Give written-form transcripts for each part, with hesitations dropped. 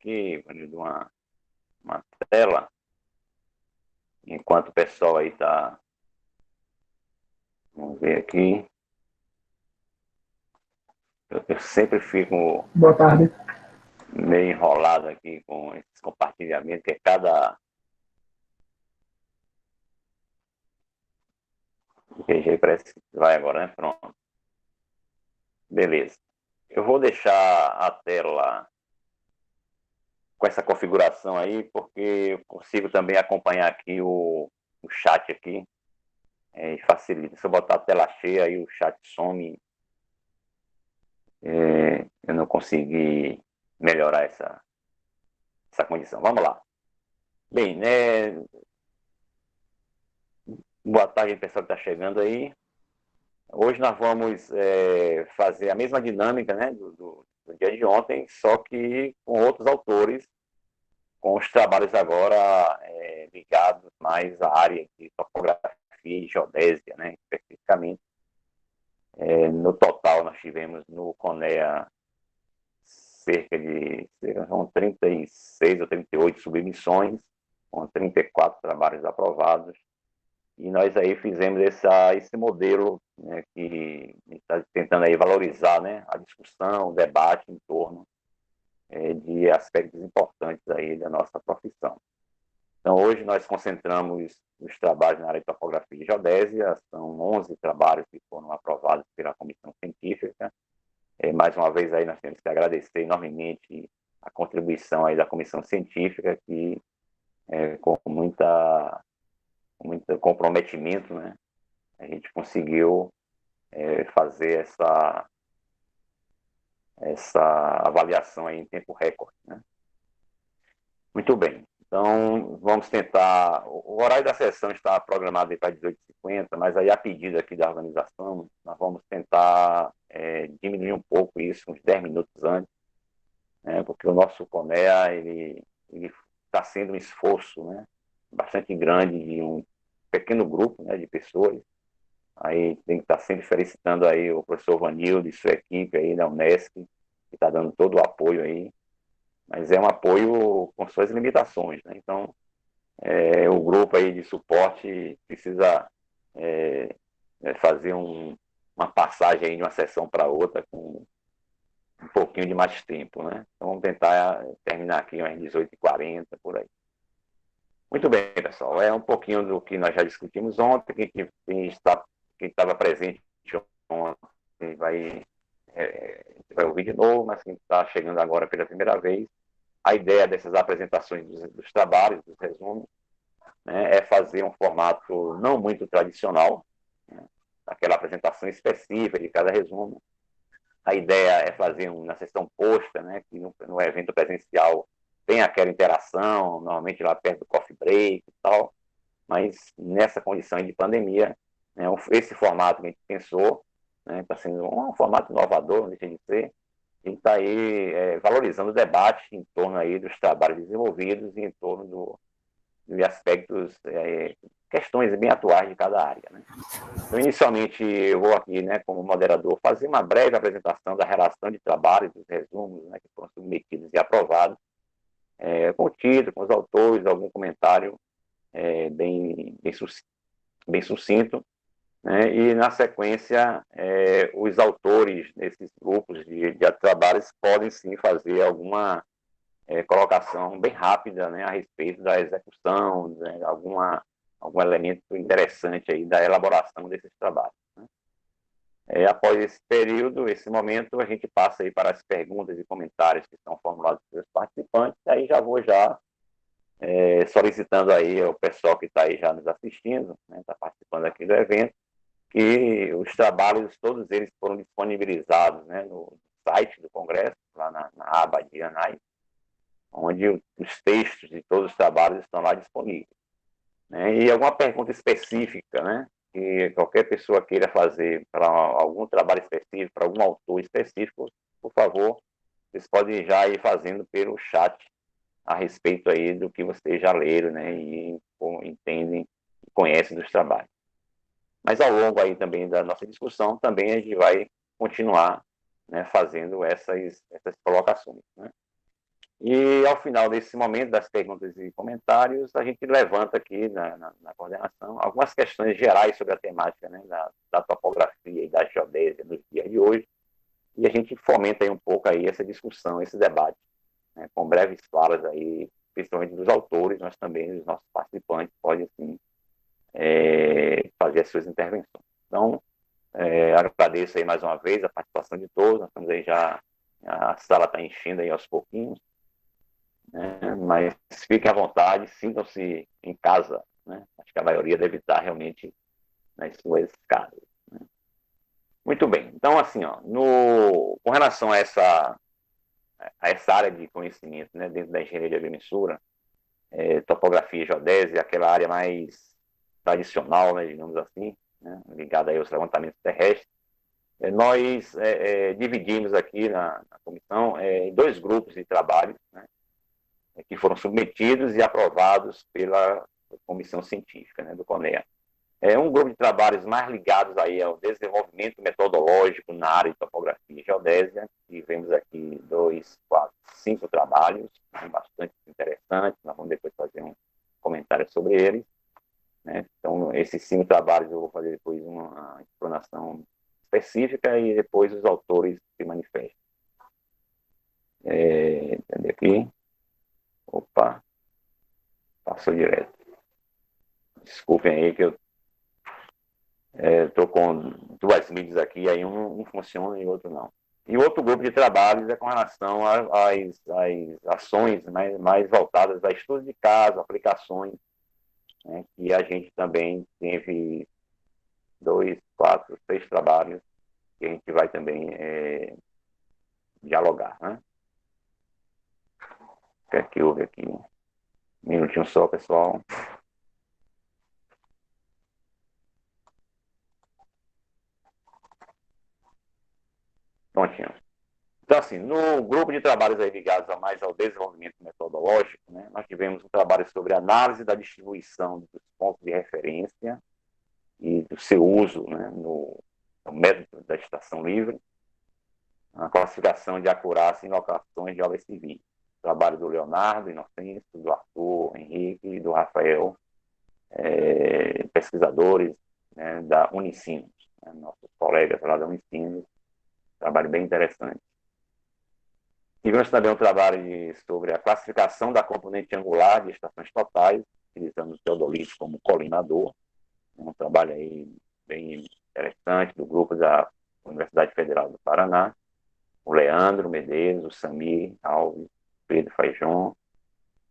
aqui de uma tela, enquanto o pessoal aí está... Vamos ver aqui. Eu sempre fico Boa tarde. meio enrolado aqui com esses compartilhamentos, que é cada QG parece que vai agora, né? Pronto. Beleza. Eu vou deixar a tela com essa configuração aí, porque eu consigo também acompanhar aqui o chat aqui, e facilita. Se eu botar a tela cheia, aí o chat some, eu não consegui melhorar essa condição. Vamos lá. Bem, né? Boa tarde, pessoal que está chegando aí. Hoje nós vamos fazer a mesma dinâmica, né, do dia de ontem, só que com outros autores, com os trabalhos agora ligados mais à área de topografia e geodésia, né, especificamente. No total, nós tivemos no CONEA cerca de 36 ou 38 submissões, com 34 trabalhos aprovados. E nós aí fizemos esse modelo, né, que está tentando aí valorizar, né, a discussão, o debate em torno de aspectos importantes aí da nossa profissão. Então, hoje nós concentramos os trabalhos na área de topografia e geodésia, são 11 trabalhos que foram aprovados pela comissão científica. Mais uma vez aí nós temos que agradecer enormemente a contribuição aí da comissão científica, que com muito comprometimento, né, a gente conseguiu fazer essa avaliação aí em tempo recorde, né? Muito bem. Então, vamos tentar... O horário da sessão está programado para 18h50, mas aí a pedido aqui da organização, nós vamos tentar diminuir um pouco isso, uns 10 minutos antes, né? Porque o nosso CONEA, ele está sendo um esforço, né, bastante grande de um pequeno grupo, né, de pessoas. Aí tem que estar sempre felicitando aí o professor Vanildo e sua equipe aí da Unesc, que está dando todo o apoio aí, mas é um apoio com suas limitações, né? Então, o grupo aí de suporte precisa fazer uma passagem aí de uma sessão para outra com um pouquinho de mais tempo, né? Então, vamos tentar terminar aqui umas 18h40, por aí. Muito bem, pessoal. É um pouquinho do que nós já discutimos ontem, quem estava presente ontem vai ouvir de novo, mas quem está chegando agora pela primeira vez, a ideia dessas apresentações dos trabalhos, dos resumos, né, é fazer um formato não muito tradicional, né, aquela apresentação específica de cada resumo. A ideia é fazer uma sessão posta, né, que no evento presencial tem aquela interação, normalmente lá perto do coffee break e tal, mas nessa condição de pandemia, né, esse formato que a gente pensou, né, está sendo um formato inovador, não deixa de ser, e está aí valorizando o debate em torno aí dos trabalhos desenvolvidos e em torno de aspectos, questões bem atuais de cada área, né? Então, inicialmente, eu vou aqui, né, como moderador, fazer uma breve apresentação da relação de trabalhos, dos resumos, né, que foram submetidos e aprovados, com o título, com os autores, algum comentário bem sucinto, né, e, na sequência, os autores desses grupos de trabalhos podem, sim, fazer alguma colocação bem rápida, né, a respeito da execução, né, algum elemento interessante aí da elaboração desses trabalhos, né? Após esse período, esse momento, a gente passa aí para as perguntas e comentários que são formulados pelos participantes, aí já vou solicitando aí ao pessoal que está aí já nos assistindo, né, está participando aqui do evento, que os trabalhos, todos eles foram disponibilizados, né, no site do Congresso, lá na aba de anais, onde os textos de todos os trabalhos estão lá disponíveis, né? E alguma pergunta específica, né, que qualquer pessoa queira fazer para algum trabalho específico, para algum autor específico, por favor, vocês podem já ir fazendo pelo chat a respeito aí do que vocês já leram, né, e entendem e conhecem dos trabalhos. Mas ao longo aí também da nossa discussão, também a gente vai continuar, né, fazendo essas colocações, né? E ao final desse momento das perguntas e comentários, a gente levanta aqui na coordenação algumas questões gerais sobre a temática, né, da topografia e da geodésia nos dias de hoje, e a gente fomenta aí um pouco aí essa discussão, esse debate, né, com breves falas aí, principalmente dos autores, mas também dos nossos participantes podem, assim, fazer as suas intervenções. Então, agradeço aí mais uma vez a participação de todos, nós estamos aí já, a sala está enchendo aí aos pouquinhos, né? Mas fiquem à vontade, sintam-se em casa, né? Acho que a maioria deve estar realmente nas suas casas, né? Muito bem, então assim, ó, com relação a essa área de conhecimento, né, dentro da engenharia de agrimensura, topografia e geodésia, aquela área mais tradicional, né, digamos assim, né, ligada aí aos levantamentos terrestres, nós dividimos aqui na comissão em dois grupos de trabalho, né, que foram submetidos e aprovados pela comissão científica, né, do CONEA. Um grupo de trabalhos mais ligados aí ao desenvolvimento metodológico na área de topografia e geodésia. Tivemos aqui 2, 4, 5 trabalhos, né, bastante interessantes. Nós vamos depois fazer um comentário sobre eles, né? Então, esses 5 trabalhos eu vou fazer depois uma explanação específica e depois os autores se manifestam. Cadê aqui? Opa, passou direto. Desculpem aí que eu estou com duas mídias aqui, aí um funciona e o outro não. E outro grupo de trabalhos é com relação às ações mais voltadas a estudo de caso, aplicações, né, que a gente também teve 2, 4, 6 trabalhos que a gente vai também dialogar, né? O que é que houve aqui? Um minutinho só, pessoal. Prontinho. Então, assim, no grupo de trabalhos aí ligados mais ao desenvolvimento metodológico, né, nós tivemos um trabalho sobre análise da distribuição dos pontos de referência e do seu uso, né, no método da estação livre, a classificação de acurácia em locações de obras civis. Trabalho do Leonardo Inocêncio, do Arthur Henrique e do Rafael, pesquisadores, né, da Unicinos, né, nossos colegas lá da Unicinos, trabalho bem interessante. Tivemos também um trabalho sobre a classificação da componente angular de estações totais, utilizando o teodolito como colinador. Um trabalho aí bem interessante do grupo da Universidade Federal do Paraná. O Leandro Medeiros, o Samir Alves, Pedro Fajon,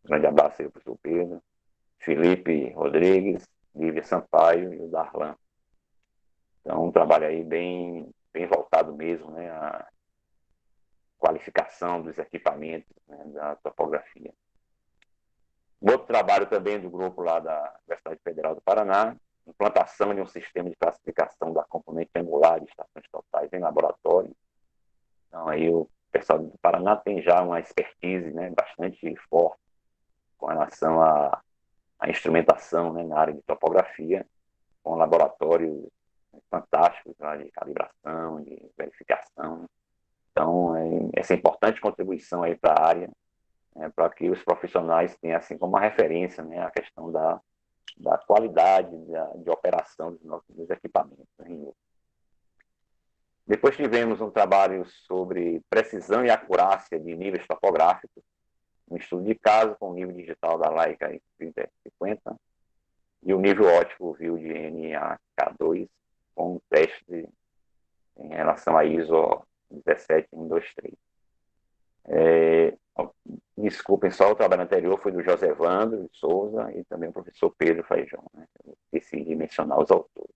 grande abraço aí para o professor Pedro, Felipe Rodrigues, Lívia Sampaio e o Darlan. Então, um trabalho aí bem voltado mesmo, né, a qualificação dos equipamentos, né, da topografia. Um outro trabalho também do grupo lá da Universidade Federal do Paraná, implantação de um sistema de classificação da componente angular de estações totais em laboratório. Então, aí o pessoal do Paraná tem já uma expertise, né, bastante forte com relação à instrumentação, né, na área de topografia, com laboratórios fantásticos, né, de calibração, de verificação. Então, essa importante contribuição aí para a área, para que os profissionais tenham assim como uma referência, né, a questão da qualidade de operação dos equipamentos, né. Depois tivemos um trabalho sobre precisão e acurácia de níveis topográficos, um estudo de caso com o nível digital da Leica 3050 e o nível óptico VIO de NAK2 com um teste em relação a ISO 17123. Desculpem, só o trabalho anterior foi do José Evandro de Souza e também o professor Pedro Faijão, né? Eu esqueci de mencionar os autores.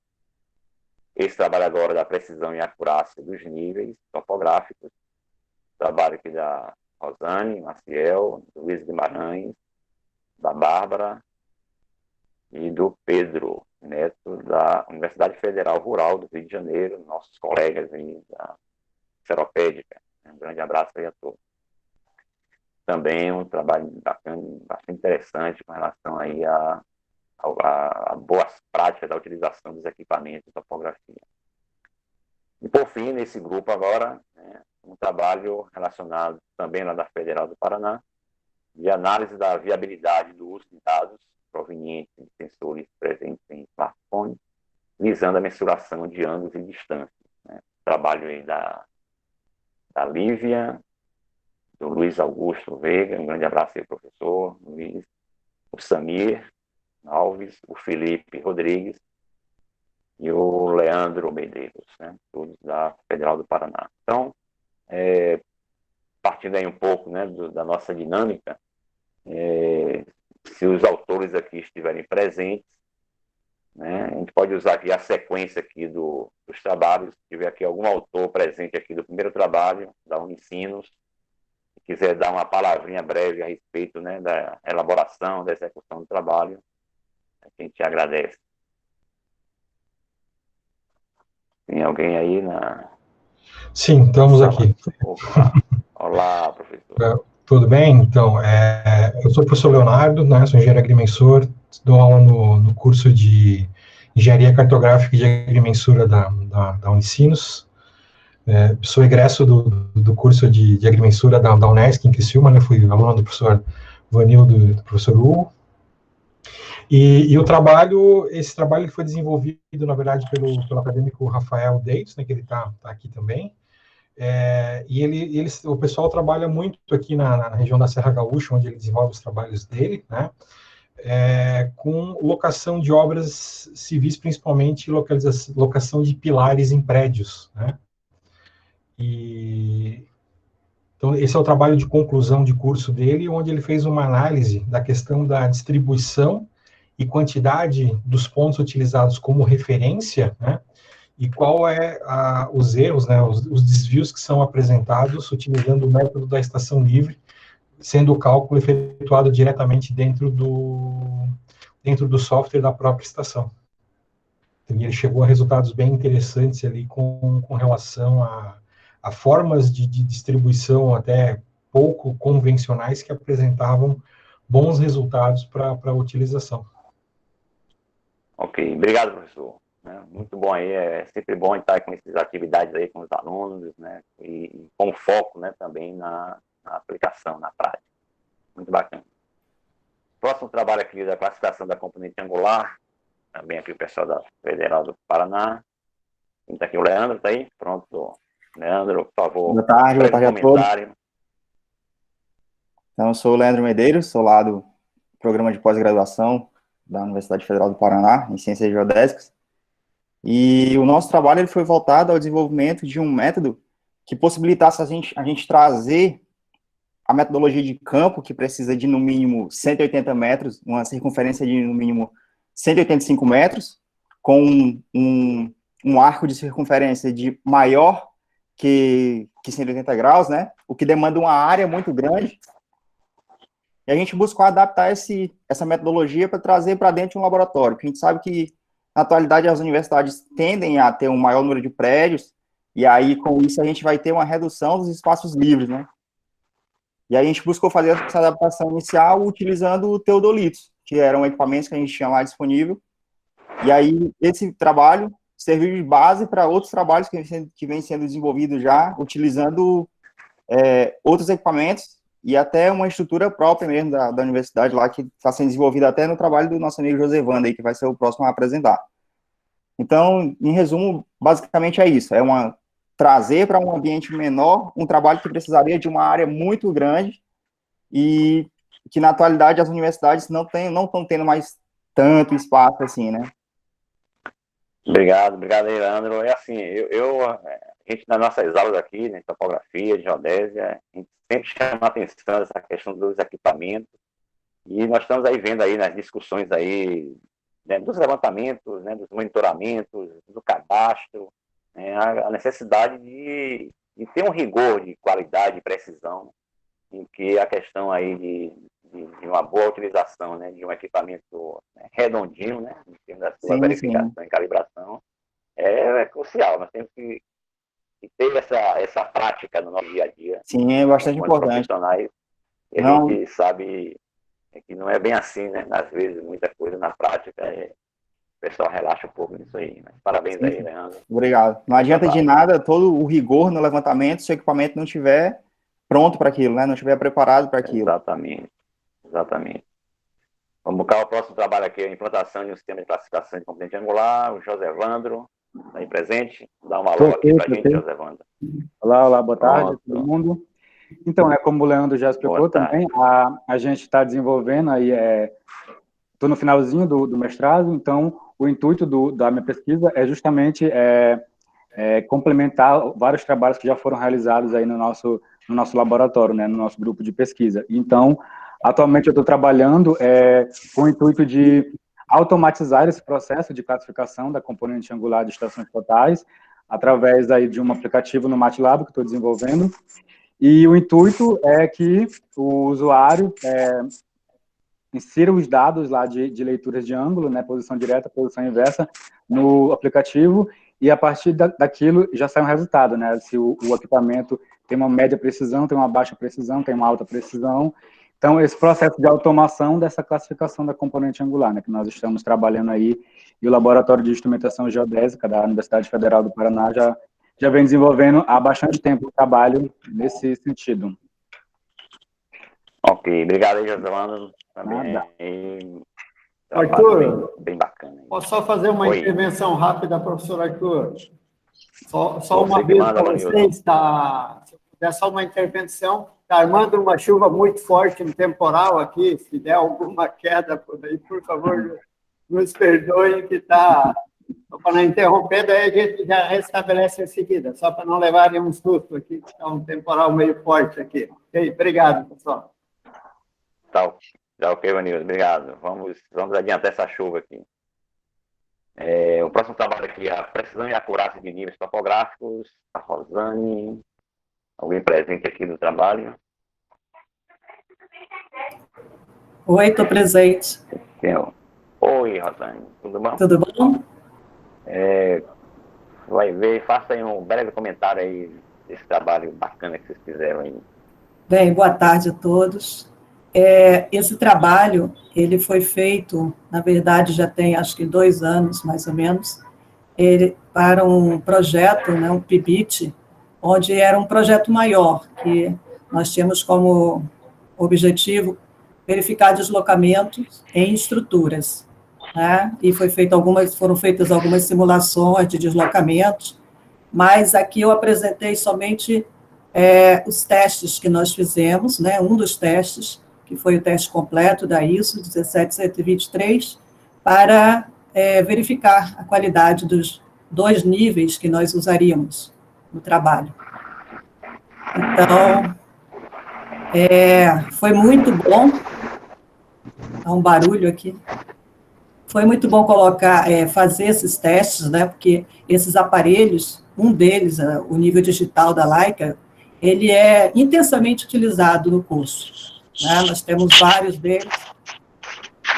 Esse trabalho agora da precisão e acurácia dos níveis topográficos, trabalho aqui da Rosane, Maciel, do Luiz Guimarães, da Bárbara e do Pedro Neto, da Universidade Federal Rural do Rio de Janeiro, nossos colegas aí da Seropédica. Um grande abraço aí a todos. Também um trabalho bacana, bastante interessante com relação aí a boas práticas da utilização dos equipamentos de topografia. E, por fim, nesse grupo agora, né, um trabalho relacionado também lá da Federal do Paraná, de análise da viabilidade do uso de dados provenientes de sensores presentes em smartphones, visando a mensuração de ângulos e distâncias. Né? Trabalho aí da Lívia, do Luiz Augusto Veiga, um grande abraço aí, professor Luiz, o Samir Alves, o Felipe Rodrigues e o Leandro Medeiros, né? Todos da Federal do Paraná. Então, partindo aí um pouco, né, da nossa dinâmica, se os autores aqui estiverem presentes, né, a gente pode usar aqui a sequência aqui dos trabalhos. Se tiver aqui algum autor presente aqui do primeiro trabalho, da Unicinos, se quiser dar uma palavrinha breve a respeito, né, da elaboração, da execução do trabalho, a gente agradece. Tem alguém aí na... Sim, estamos aqui. Opa. Olá, professor. Tudo bem? Então, eu sou o professor Leonardo, né, sou engenheiro agrimensor, dou aula no curso de Engenharia Cartográfica e de Agrimensura da Unicinos. Sou egresso do curso de Agrimensura da Unesc, em Criciúma, né, fui aluno do professor Vanildo e do professor Hugo. E esse trabalho foi desenvolvido, na verdade, pelo acadêmico Rafael Davis, né, que ele está aqui também. O pessoal trabalha muito aqui na região da Serra Gaúcha, onde ele desenvolve os trabalhos dele, né, com locação de obras civis, principalmente locação de pilares em prédios, né. Então, esse é o trabalho de conclusão de curso dele, onde ele fez uma análise da questão da distribuição e quantidade dos pontos utilizados como referência, né, e qual os erros, né, os desvios que são apresentados utilizando o método da estação livre, sendo o cálculo efetuado diretamente dentro do software da própria estação. Então, ele chegou a resultados bem interessantes ali com relação a formas de distribuição até pouco convencionais que apresentavam bons resultados para a utilização. Ok, obrigado, professor. Muito bom aí, é sempre bom estar com essas atividades aí com os alunos, né, e com foco, né, também na aplicação, na prática. Muito bacana. Próximo trabalho aqui da classificação da componente angular, também aqui o pessoal da Federal do Paraná. Está aqui o Leandro, está aí? Pronto. Leandro, por favor. Boa tarde a todos. Então, eu sou o Leandro Medeiros, sou lá do programa de pós-graduação da Universidade Federal do Paraná, em Ciências Geodésicas. E o nosso trabalho ele foi voltado ao desenvolvimento de um método que possibilitasse a gente trazer a metodologia de campo, que precisa de, no mínimo, 180 metros, uma circunferência de, no mínimo, 185 metros, com um arco de circunferência de maior que 180 graus, né? O que demanda uma área muito grande. E a gente buscou adaptar essa metodologia para trazer para dentro de um laboratório, porque a gente sabe que, na atualidade, as universidades tendem a ter um maior número de prédios, e aí, com isso, a gente vai ter uma redução dos espaços livres, né? E aí a gente buscou fazer essa adaptação inicial utilizando o teodolitos, que eram equipamentos que a gente tinha lá disponível. E aí, esse trabalho serviu de base para outros trabalhos que vêm sendo desenvolvidos já, utilizando outros equipamentos e até uma estrutura própria mesmo da universidade lá, que está sendo desenvolvida até no trabalho do nosso amigo José Wanda, aí, que vai ser o próximo a apresentar. Então, em resumo, basicamente é isso, trazer para um ambiente menor um trabalho que precisaria de uma área muito grande e que, na atualidade, as universidades não estão tendo mais tanto espaço assim, né? Obrigado aí, Leandro. É assim, a gente, nas nossas aulas aqui, né, topografia, geodésia, a gente sempre chama a atenção essa questão dos equipamentos, e nós estamos aí vendo aí nas discussões aí, né, dos levantamentos, né, dos monitoramentos, do cadastro, né, a necessidade de ter um rigor de qualidade e precisão, em que a questão aí de uma boa utilização, né, de um equipamento, né, redondinho, né, em termos da sua verificação e calibração, é crucial. Nós temos que ter essa prática no nosso dia a dia. Sim, é bastante importante. Profissionais, e a gente sabe que não é bem assim, né? Às vezes, muita coisa na prática, o pessoal relaxa um pouco nisso aí. Mas parabéns aí, Leandro. Obrigado. Não adianta de nada todo o rigor no levantamento se o equipamento não estiver pronto para aquilo, né? Não estiver preparado para aquilo. Exatamente. Exatamente. Vamos buscar o próximo trabalho aqui, a implantação de um sistema de classificação de componente angular, o José Evandro, está aí presente, dá um valor aqui para a gente, José Evandro. Olá, boa tarde a todo mundo. Então, como o Leandro já explicou também, a gente está desenvolvendo aí, estou no finalzinho do mestrado, então o intuito da minha pesquisa é justamente complementar vários trabalhos que já foram realizados aí no nosso laboratório, né, no nosso grupo de pesquisa. Então, atualmente eu estou trabalhando com o intuito de automatizar esse processo de classificação da componente angular de estações totais, através aí de um aplicativo no MATLAB que estou desenvolvendo, e o intuito é que o usuário insira os dados lá de leituras de ângulo, né, posição direta, posição inversa, no aplicativo, e a partir daquilo já sai um resultado, né, se o equipamento tem uma média precisão, tem uma baixa precisão, tem uma alta precisão. Então, esse processo de automação dessa classificação da componente angular, né, que nós estamos trabalhando aí, e o Laboratório de Instrumentação Geodésica da Universidade Federal do Paraná já vem desenvolvendo há bastante tempo o trabalho nesse sentido. Ok, obrigado aí, José. Também Arthur, bem bacana. Posso só fazer uma intervenção rápida, professor Arthur? Só uma vez para vocês, tá? Se puder, só uma intervenção. Está armando uma chuva muito forte, um temporal aqui. Se der alguma queda por aí, por favor, nos perdoem que está... Para não interromper, daí a gente já restabelece em seguida, só para não levarem um susto aqui, que está um temporal meio forte aqui. Ok? Obrigado, pessoal. Tá ok, Vanildo, obrigado. Vamos adiantar essa chuva aqui. O próximo trabalho aqui é a precisão e acurácia de níveis topográficos. A Rosane, alguém presente aqui no trabalho? Oi, estou presente. Oi, Rosane, tudo bom? Tudo bom? Vai ver, faça aí um breve comentário aí desse trabalho bacana que vocês fizeram aí. Bem, boa tarde a todos. Esse trabalho, ele foi feito, na verdade, já tem acho que 2 anos, mais ou menos, para um projeto, né, um PIBIT, onde era um projeto maior, que nós tínhamos como objetivo verificar deslocamentos em estruturas, né, e foram feitas algumas simulações de deslocamentos, mas aqui eu apresentei somente os testes que nós fizemos, né, um dos testes, que foi o teste completo da ISO 17123, para verificar a qualidade dos 2 níveis que nós usaríamos no trabalho. Então, foi muito bom. Há um barulho aqui. Foi muito bom fazer esses testes, né, porque esses aparelhos, um deles, o nível digital da Leica, ele é intensamente utilizado no curso. Né? Nós temos vários deles,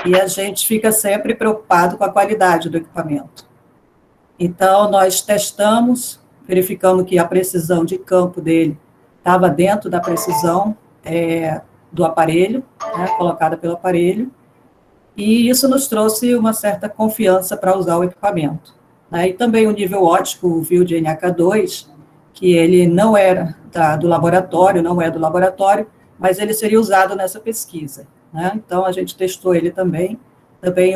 e a gente fica sempre preocupado com a qualidade do equipamento. Então, nós testamos, verificamos que a precisão de campo dele estava dentro da precisão do aparelho, né, colocada pelo aparelho, e isso nos trouxe uma certa confiança para usar o equipamento. Né? E também o nível óptico, o VILD NH2, que ele não era do laboratório, não é do laboratório, mas ele seria usado nessa pesquisa. Né? Então, a gente testou ele também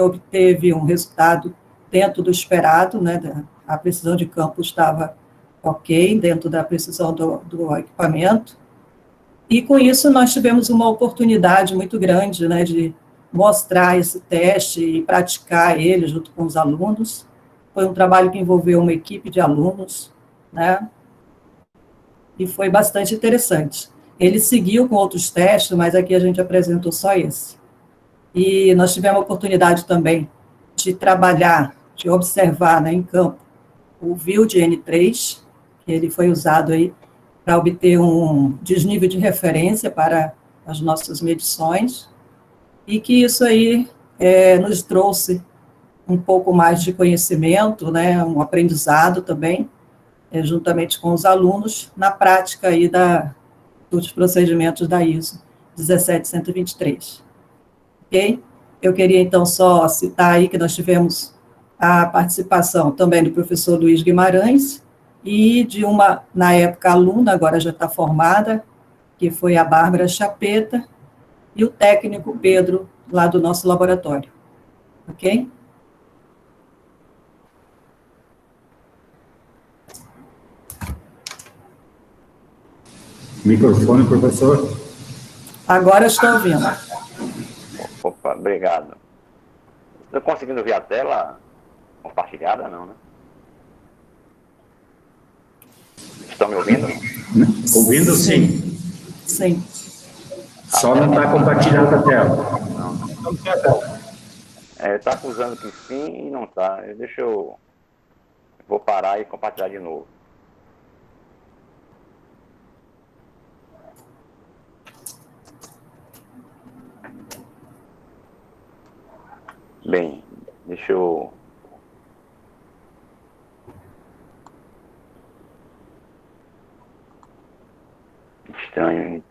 obteve um resultado dentro do esperado, né? A precisão de campo estava ok, dentro da precisão do equipamento, e com isso nós tivemos uma oportunidade muito grande, né, de mostrar esse teste e praticar ele junto com os alunos. Foi um trabalho que envolveu uma equipe de alunos, né, e foi bastante interessante. Ele seguiu com outros testes, mas aqui a gente apresentou só esse. E nós tivemos a oportunidade também de trabalhar, de observar, né, em campo, o VILD N3, que ele foi usado aí para obter um desnível de referência para as nossas medições, e que isso aí nos trouxe um pouco mais de conhecimento, né, um aprendizado também, juntamente com os alunos, na prática aí dos procedimentos da ISO 17123. Ok? Eu queria, então, só citar aí que nós tivemos a participação também do professor Luiz Guimarães e de uma, na época, aluna, agora já está formada, que foi a Bárbara Chapeta, e o técnico Pedro, lá do nosso laboratório. Ok? Microfone, professor. Agora eu estou ouvindo. Opa, obrigado. Estou conseguindo ver a tela compartilhada, não, né? Estão me ouvindo? Ouvindo, sim. Sim. Só não está compartilhada a tela. Está acusando que sim e não está. Deixa eu... Vou parar e compartilhar de novo. Bem, deixa eu... Estranho, hein?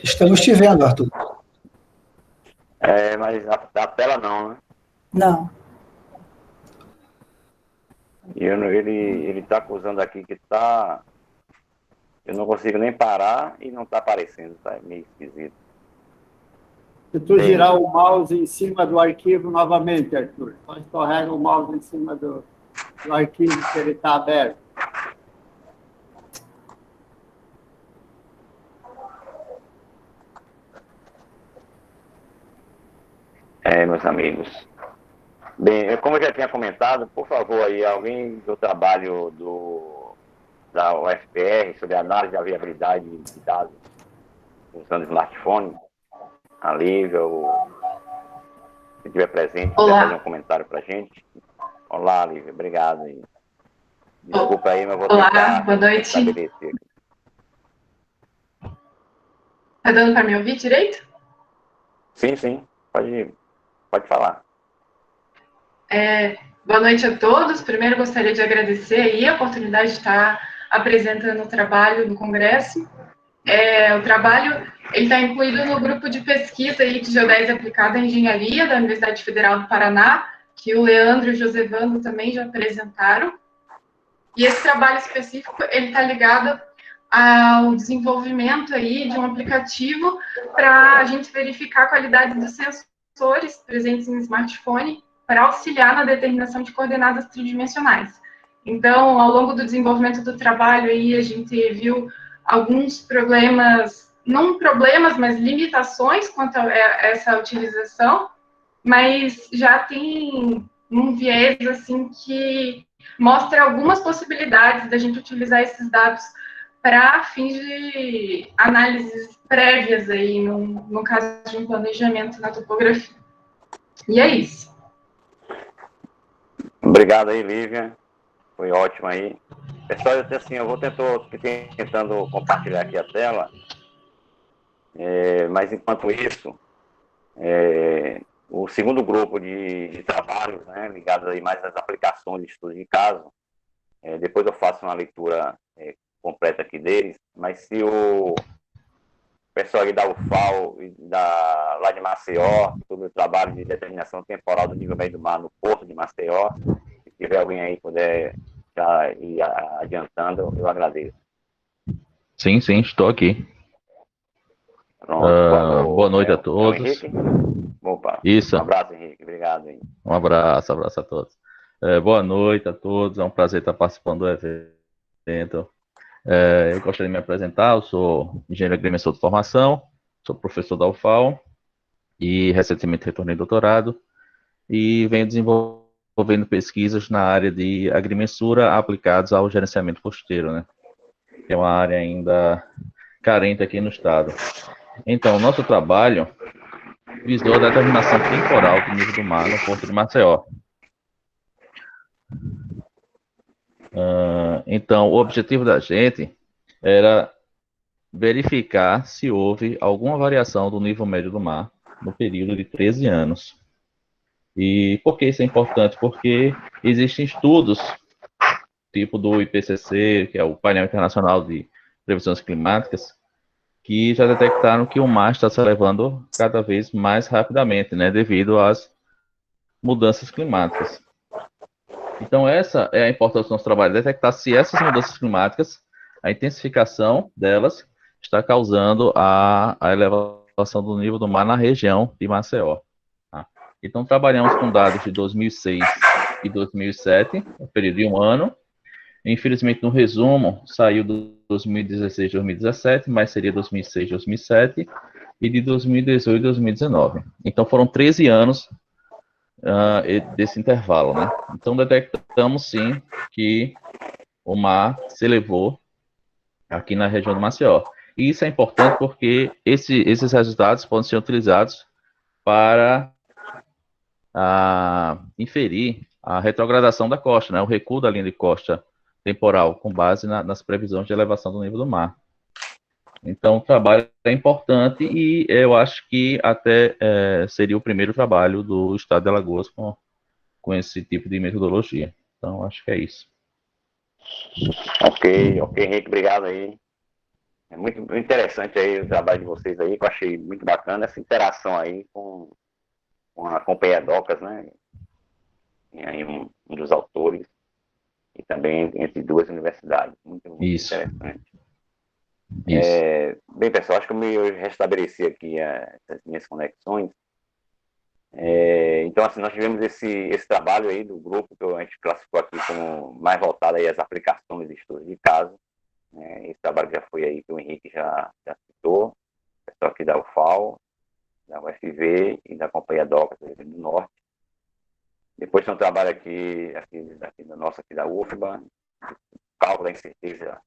Estamos te vendo, Arthur. Mas a tela não, né? Não. E ele está acusando aqui que tá... Eu não consigo nem parar e não está aparecendo, tá meio esquisito. Se tu girar o mouse em cima do arquivo novamente, Arthur, só escorrega o mouse em cima do arquivo que ele está aberto. Meus amigos. Bem, como eu já tinha comentado, por favor, aí, alguém do trabalho da UFPR sobre a análise da viabilidade de dados usando smartphone, a Lívia, se estiver presente, quiser fazer um comentário para a gente. Olá, Lívia, obrigado. Aí. Desculpa aí, mas vou tentar boa noite. estabelecer. Tá dando para me ouvir direito? Sim, pode falar. Boa noite a todos. Primeiro, gostaria de agradecer aí a oportunidade de estar apresentando o trabalho no Congresso. O trabalho está incluído no grupo de pesquisa aí de geodésia aplicada à engenharia da Universidade Federal do Paraná, que o Leandro e o Josevando também já apresentaram. E esse trabalho específico, ele está ligado ao desenvolvimento aí de um aplicativo para a gente verificar a qualidade dos sensores presentes em smartphone para auxiliar na determinação de coordenadas tridimensionais. Então, ao longo do desenvolvimento do trabalho aí, a gente viu alguns problemas, não problemas, mas limitações quanto a essa utilização, mas já tem um viés, assim, que mostra algumas possibilidades da gente utilizar esses dados para fins de análises prévias aí, no caso de um planejamento na topografia. E é isso. Obrigado aí, Lívia. Foi ótimo aí. Pessoal, eu vou tentando compartilhar aqui a tela, mas enquanto isso, o segundo grupo de trabalhos, né, ligados aí mais às aplicações de estudo de caso, depois eu faço uma leitura completa aqui deles, mas se o pessoal aí da UFAL e lá de Maceió, sobre o trabalho de determinação temporal do nível médio do mar no porto de Maceió, se tiver alguém aí que puder já ir adiantando, eu agradeço. Sim, estou aqui. Pronto, boa noite a todos. Henrique? Opa, Isso. Um abraço, Henrique. Obrigado. Hein? Um abraço a todos. Boa noite a todos. É um prazer estar participando do evento. Eu gostaria de me apresentar. Eu sou engenheiro agrimensor de formação, sou professor da UFAL e recentemente retornei ao doutorado e venho desenvolvendo pesquisas na área de agrimensura aplicadas ao gerenciamento costeiro, né? Que é uma área ainda carente aqui no estado. Então, nosso trabalho visou a determinação temporal do nível do mar no porto de Maceió. Então, o objetivo da gente era verificar se houve alguma variação do nível médio do mar no período de 13 anos. E por que isso é importante? Porque existem estudos, tipo do IPCC, que é o Painel Internacional de Previsões Climáticas, que já detectaram que o mar está se elevando cada vez mais rapidamente, né, devido às mudanças climáticas. Então, essa é a importância do nosso trabalho, detectar se essas mudanças climáticas, a intensificação delas, está causando a elevação do nível do mar na região de Maceió. Tá? Então, trabalhamos com dados de 2006 e 2007, um período de um ano. Infelizmente, no resumo, saiu de 2016 e 2017, mas seria 2006 e 2007, e de 2018 e 2019. Então, foram 13 anos desse intervalo, né? Então, detectamos, sim, que o mar se elevou aqui na região do Maceió. E isso é importante porque esses resultados podem ser utilizados para inferir a retrogradação da costa, né? O recuo da linha de costa temporal, com base nas previsões de elevação do nível do mar. Então, o trabalho é importante e eu acho que até seria o primeiro trabalho do Estado de Alagoas com esse tipo de metodologia. Então, acho que é isso. Ok, Henrique, obrigado aí. É muito interessante aí o trabalho de vocês aí, que eu achei muito bacana, essa interação aí com a Companhia Docas, né? E aí um dos autores, e também entre duas universidades. Muito interessante. Bem, pessoal, acho que eu me restabeleci aqui as minhas conexões. Então, assim, nós tivemos esse trabalho aí do grupo, que a gente classificou aqui como mais voltado aí às aplicações e estudos de caso. Esse trabalho já foi aí que o Henrique já citou, o pessoal aqui da UFAL, da UFV e da Companhia Docas do Rio Grande do Norte. Depois tem um trabalho aqui da nossa, aqui da UFBA, cálculo da incerteza,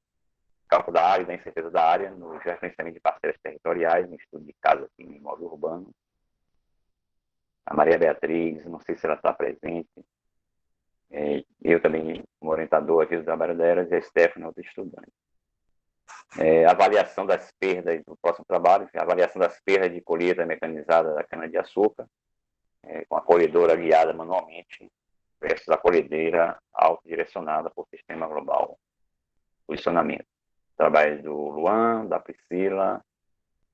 cálculo da área e da incerteza da área, no referenciamento de parceiras territoriais, no estudo de caso aqui em imóvel urbano. A Maria Beatriz, não sei se ela está presente. Eu também, como orientador aqui do trabalho delas, e a Stephanie, outra estudante. Avaliação das perdas do próximo trabalho, avaliação das perdas de colheita mecanizada da cana-de-açúcar, com a colhedora guiada manualmente versus a colhedeira autodirecionada por sistema global. Posicionamento. Trabalho do Luan, da Priscila,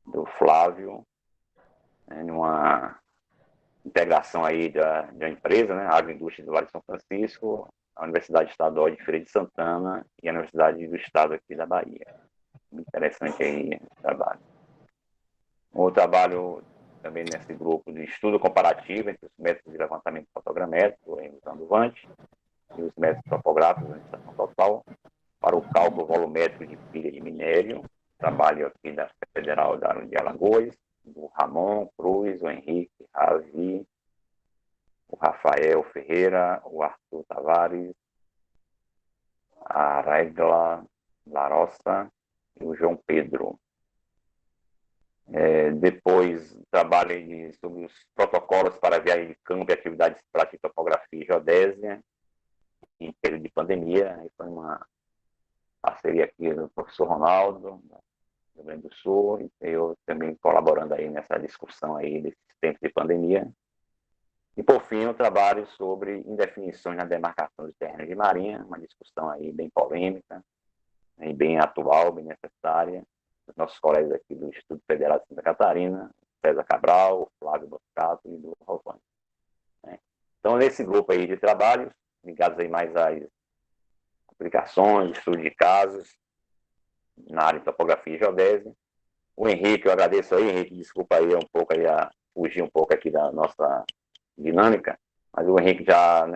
do Flávio, numa integração aí da empresa, né, a Agroindústria do Vale de São Francisco, a Universidade Estadual de Feira de Santana e a Universidade do Estado aqui da Bahia. Muito interessante aí o trabalho. O trabalho também nesse grupo de estudo comparativo entre os métodos de levantamento fotogramétrico, usando o VANT, e os métodos topográficos, a estação total, para o cálculo volumétrico de pilha de minério, trabalho aqui da Federal de Alagoas, do Ramon Cruz, o Henrique Ravi, o Rafael Ferreira, o Arthur Tavares, a Regla Larossa e o João Pedro. Depois, trabalho sobre os protocolos para viagem de campo e atividades práticas de topografia e geodésia, em período de pandemia. Foi uma parceria aqui do professor Ronaldo, do Rio Grande do Sul, e eu também colaborando aí nessa discussão aí desses tempos de pandemia. E, por fim, o trabalho sobre indefinições na demarcação de terrenos de marinha, uma discussão aí bem polêmica, e bem atual, bem necessária, dos nossos colegas aqui do Instituto Federal de Santa Catarina, César Cabral, o Flávio Boscato e do Rovani. Então, nesse grupo aí de trabalhos, ligados aí mais às aplicações, estudo de casos, na área de topografia e geodésia. O Henrique, eu agradeço aí, Henrique, desculpa aí fugir um pouco aqui da nossa dinâmica, mas o Henrique já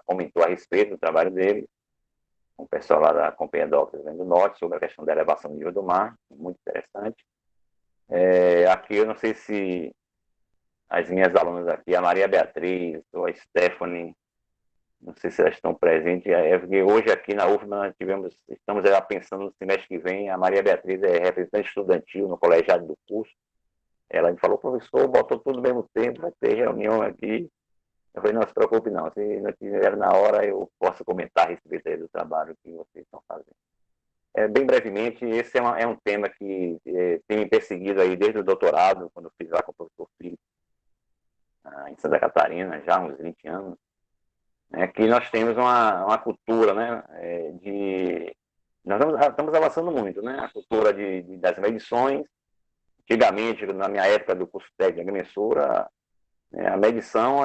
comentou a respeito do trabalho dele, com o pessoal lá da Companhia Docas do Rio Grande do Norte, sobre a questão da elevação do nível do mar, muito interessante. Aqui eu não sei se as minhas alunas aqui, a Maria Beatriz ou a Stephanie, não sei se elas estão presentes, porque hoje aqui na UFBA estamos pensando no semestre que vem, a Maria Beatriz é representante estudantil no colegiado do curso. Ela me falou, professor, botou tudo ao mesmo tempo, vai ter reunião aqui. Eu falei, não se preocupe não, se não tiver na hora, eu posso comentar a respeito do trabalho que vocês estão fazendo. Bem brevemente, esse é um tema que tem me perseguido aí desde o doutorado, quando eu fiz lá com o professor Filho, em Santa Catarina, já há uns 20 anos, que nós temos uma cultura, né, nós estamos avançando muito, né, a cultura das medições. Antigamente, na minha época do curso técnico de agrimensura, a medição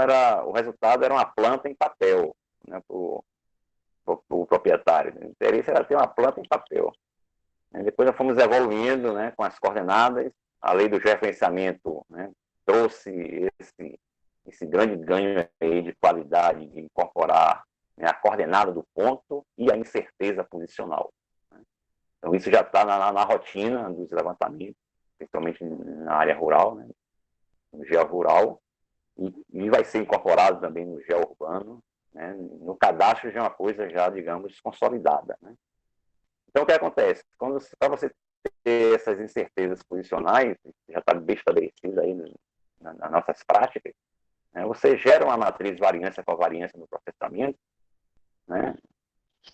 o resultado era uma planta em papel. né, para o proprietário. O interesse era ter uma planta em papel. Depois nós fomos evoluindo, né, com as coordenadas. A lei do georreferenciamento, né, trouxe esse grande ganho aí de qualidade, de incorporar, né, a coordenada do ponto e a incerteza posicional. Então, isso já está na rotina dos levantamentos, principalmente na área rural, né, no georrural, e vai ser incorporado também no geourbano, né, no cadastro já é uma coisa já, digamos, consolidada, né. Então, o que acontece? Para você ter essas incertezas posicionais, já está bem estabelecido aí nas nossas práticas, né, você gera uma matriz variância-covariância no processamento, né?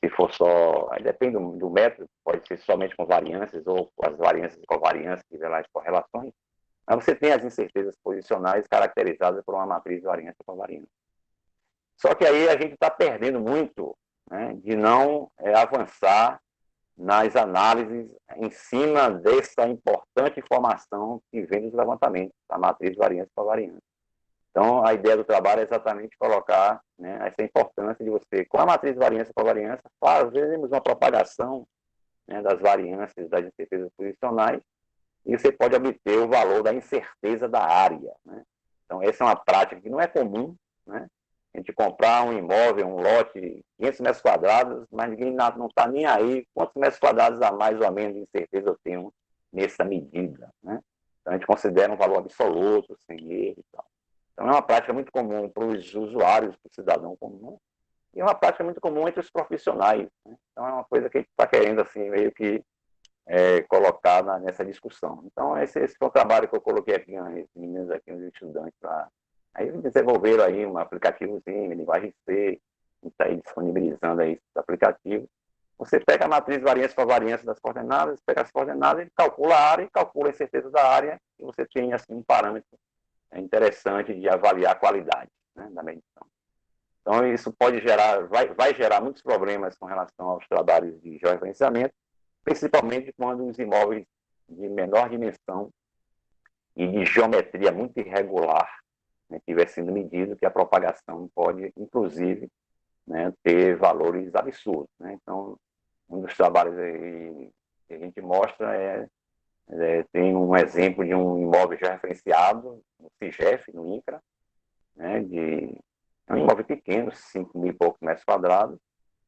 Se for só, aí depende do método, pode ser somente com variâncias ou com as variâncias e covariâncias que as correlações, mas você tem as incertezas posicionais caracterizadas por uma matriz variância-covariância. Só que aí a gente está perdendo muito, né, de não avançar nas análises em cima dessa importante informação que vem dos levantamentos, a matriz variância-covariância. Então, a ideia do trabalho é exatamente colocar, né, essa importância de você, com a matriz variância-covariância, fazermos uma propagação, né, das variâncias, das incertezas posicionais, e você pode obter o valor da incerteza da área, né? Então, essa é uma prática que não é comum, né? A gente comprar um imóvel, um lote de 500 metros quadrados, mas ninguém não está nem aí quantos metros quadrados a mais ou menos de incerteza eu tenho nessa medida, né? Então, a gente considera um valor absoluto, sem erro e tal. Então, é uma prática muito comum para os usuários, para o cidadão comum, e é uma prática muito comum entre os profissionais, né? Então, é uma coisa que a gente está querendo, assim, meio que colocar nessa discussão. Então, esse foi o trabalho que eu coloquei aqui, os meninos aqui, os estudantes, aí desenvolveram aí um aplicativozinho, linguagem C, e está aí disponibilizando aí esse aplicativo. Você pega a matriz variância-covariância das coordenadas, pega as coordenadas, e calcula a área, calcula a incerteza da área, e você tem, assim, um parâmetro interessante de avaliar a qualidade, né, da medição. Então, isso pode gerar, vai gerar muitos problemas com relação aos trabalhos de georreferenciamento, principalmente quando os imóveis de menor dimensão e de geometria muito irregular, né, estiver sendo medido, que a propagação pode, inclusive, né, ter valores absurdos, né? Então, um dos trabalhos aí que a gente mostra tem um exemplo de um imóvel já referenciado no CIGEF, no INCRA, né, é um imóvel pequeno, 5.000 e poucos metros quadrados,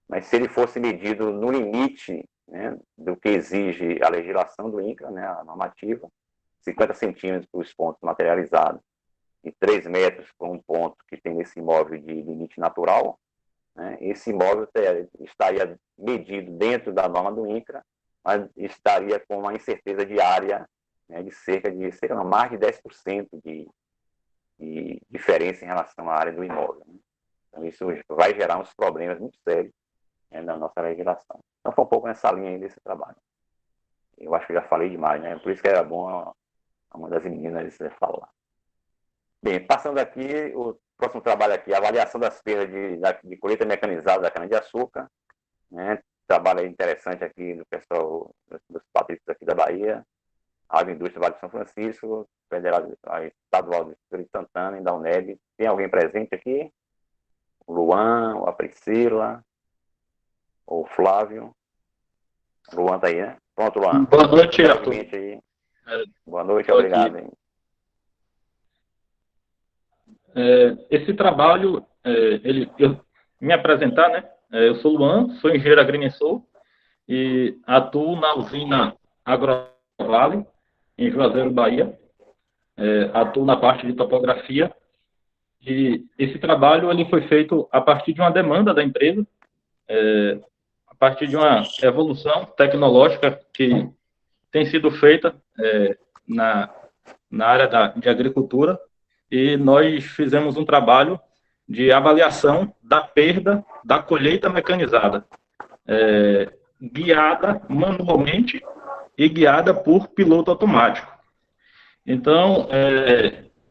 mas se ele fosse medido no limite, né, do que exige a legislação do INCRA, né, a normativa, 50 centímetros para os pontos materializados e 3 metros para um ponto que tem nesse imóvel de limite natural, né, esse imóvel estaria medido dentro da norma do INCRA, mas estaria com uma incerteza de área, né, de mais de 10% de diferença em relação à área do imóvel, né? Então, isso vai gerar uns problemas muito sérios, né, na nossa legislação. Então, foi um pouco nessa linha aí desse trabalho. Eu acho que já falei demais, né? Por isso que era bom uma das meninas falar. Bem, passando aqui, o próximo trabalho aqui, a avaliação das perdas de colheita mecanizada da cana-de-açúcar, né? Trabalho interessante aqui do pessoal, dos patrícios aqui da Bahia, a Agroindústria Vale de São Francisco, Federal Estadual do Espírito Santana e da UNEB. Tem alguém presente aqui? O Luan, a Priscila, o Flávio. O Luan está aí, né? Pronto, Luan. Boa noite, Arthur. Aí. Boa noite, obrigado. Hein? Esse trabalho, me apresentar, né? Eu sou Luan, sou engenheiro agrimensor e atuo na usina Agrovale, em Juazeiro, Bahia. Atuo na parte de topografia e esse trabalho ele foi feito a partir de uma demanda da empresa, a partir de uma evolução tecnológica que tem sido feita na área de agricultura, e nós fizemos um trabalho de avaliação da perda da colheita mecanizada, guiada manualmente e guiada por piloto automático. Então,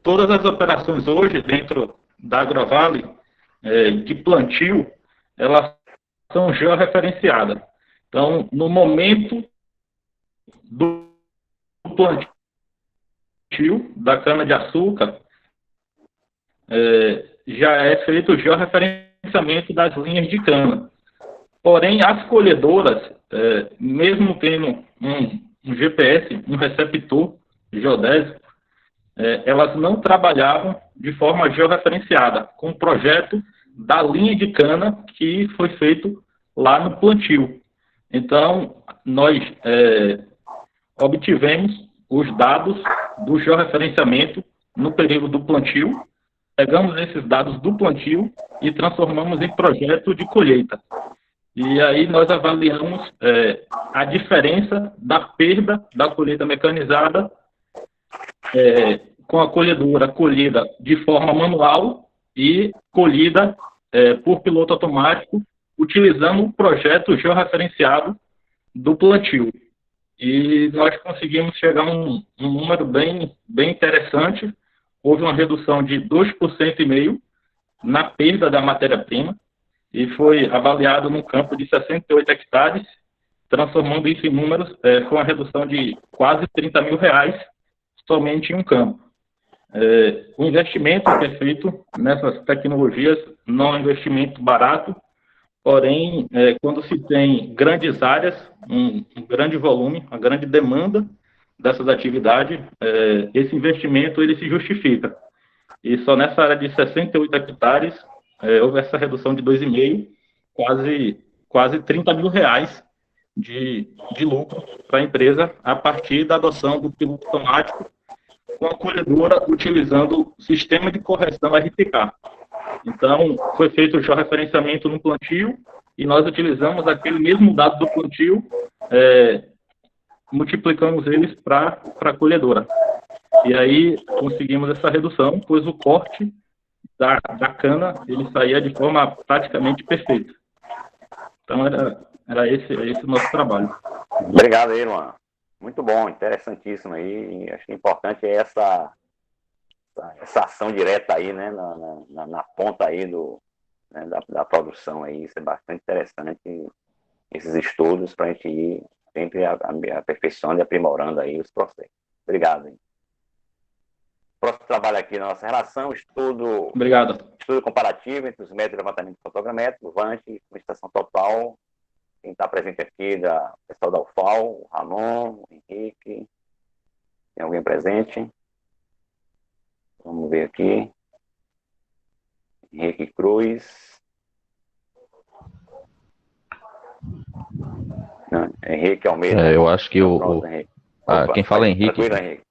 todas as operações hoje dentro da Agrovale de plantio, elas são georreferenciadas. Então, no momento do plantio da cana-de-açúcar, já é feito o georreferenciamento georreferenciamento das linhas de cana. Porém, as colhedoras, mesmo tendo um GPS, um receptor geodésico, elas não trabalhavam de forma georreferenciada, com o projeto da linha de cana que foi feito lá no plantio. Então, nós obtivemos os dados do georreferenciamento no período do plantio, pegamos esses dados do plantio e transformamos em projeto de colheita. E aí nós avaliamos a diferença da perda da colheita mecanizada com a colhedora colhida de forma manual e colhida por piloto automático, utilizando o projeto georreferenciado do plantio. E nós conseguimos chegar a um número bem interessante. Houve uma redução de 2,5% na perda da matéria-prima, e foi avaliado num campo de 68 hectares, transformando isso em números, com uma redução de quase R$30 mil somente em um campo. O investimento que é feito nessas tecnologias não é um investimento barato, porém, quando se tem grandes áreas, um grande volume, uma grande demanda dessas atividades, esse investimento ele se justifica. E só nessa área de 68 hectares, houve essa redução de 2,5%, quase R$30 mil de lucro para a empresa, a partir da adoção do piloto automático, com a colhedora utilizando o sistema de correção RTK. Então, foi feito o georreferenciamento no plantio, e nós utilizamos aquele mesmo dado do plantio, multiplicamos eles para a colhedora. E aí conseguimos essa redução, pois o corte da cana ele saía de forma praticamente perfeita. Então era esse o nosso trabalho. Obrigado aí, Luan. Muito bom, interessantíssimo aí. Acho que importante é essa ação direta aí, né, na ponta aí da produção aí. Isso é bastante interessante, esses estudos, para a gente ir sempre aperfeiçoando e aprimorando aí os processos. Obrigado, hein. Próximo trabalho aqui na nossa relação, estudo comparativo entre os métodos de levantamento fotogramétrico, VANT, com estação total. Quem está presente aqui, o pessoal da UFAL, o Ramon, o Henrique. Tem alguém presente? Vamos ver aqui. Henrique Cruz. Não, Henrique Almeida. Eu acho que quem fala é Henrique. Tranquilo, Henrique.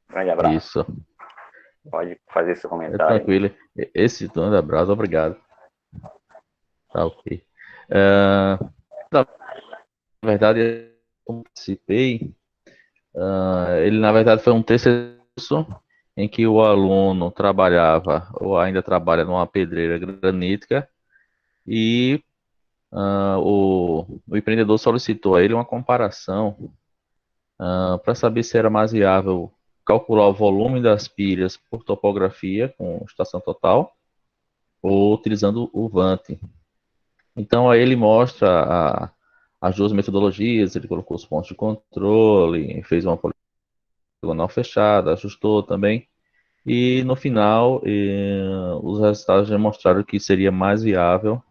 Grande abraço. Isso. Pode fazer seu comentário. Tranquilo. Esse grande abraço, obrigado. Tá ok. Na verdade, eu participei. Ele, na verdade, foi um terceiro curso em que o aluno trabalhava, ou ainda trabalha, numa pedreira granítica, e o empreendedor solicitou a ele uma comparação para saber se era mais viável calcular o volume das pilhas por topografia com estação total ou utilizando o VANT. Então aí ele mostra as duas metodologias, ele colocou os pontos de controle, fez uma poligonal fechada, ajustou também, e no final os resultados demonstraram que seria mais viável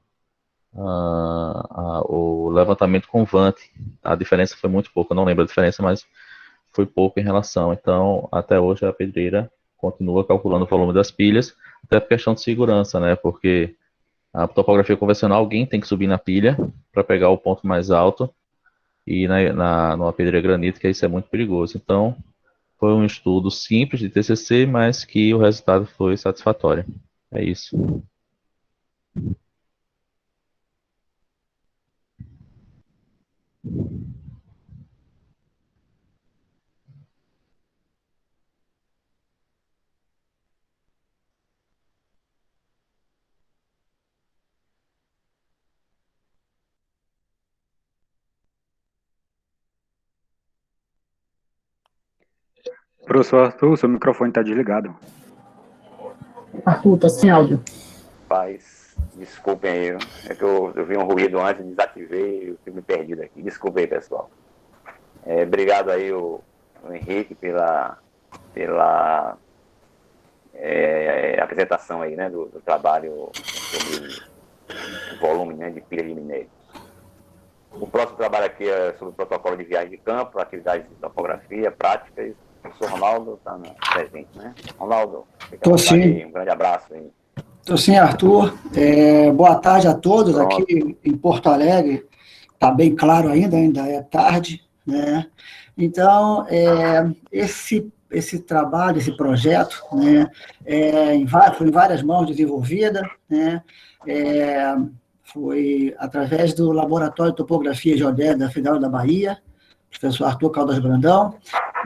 o levantamento com VANT. A diferença foi muito pouca, eu não lembro a diferença, mas foi pouco em relação. Então, até hoje a pedreira continua calculando o volume das pilhas, até por questão de segurança, né? Porque a topografia convencional, alguém tem que subir na pilha para pegar o ponto mais alto, e numa pedreira granítica isso é muito perigoso. Então, foi um estudo simples de TCC, mas que o resultado foi satisfatório. É isso. Professor Arthur, seu microfone está desligado. Arthur, está sem áudio. Paz, desculpem aí, é que eu vi um ruído antes, desativei e eu fiquei me perdido aqui. Desculpem aí, pessoal. Obrigado aí, o Henrique, pela apresentação aí, né, do trabalho sobre volume, né, de pilha de minério. O próximo trabalho aqui é sobre o protocolo de viagem de campo, atividades de topografia, práticas. O professor Ronaldo está presente, né? Ronaldo, Estou sim. Aí, um grande abraço. Estou sim, Arthur. Boa tarde a todos. Pronto. Aqui em Porto Alegre. Está bem claro ainda é tarde, né? Então, esse trabalho, esse projeto, né, foi em várias mãos desenvolvida, né? Foi através do Laboratório de Topografia e Geodésia da Federal da Bahia, professor Arthur Caldas Brandão,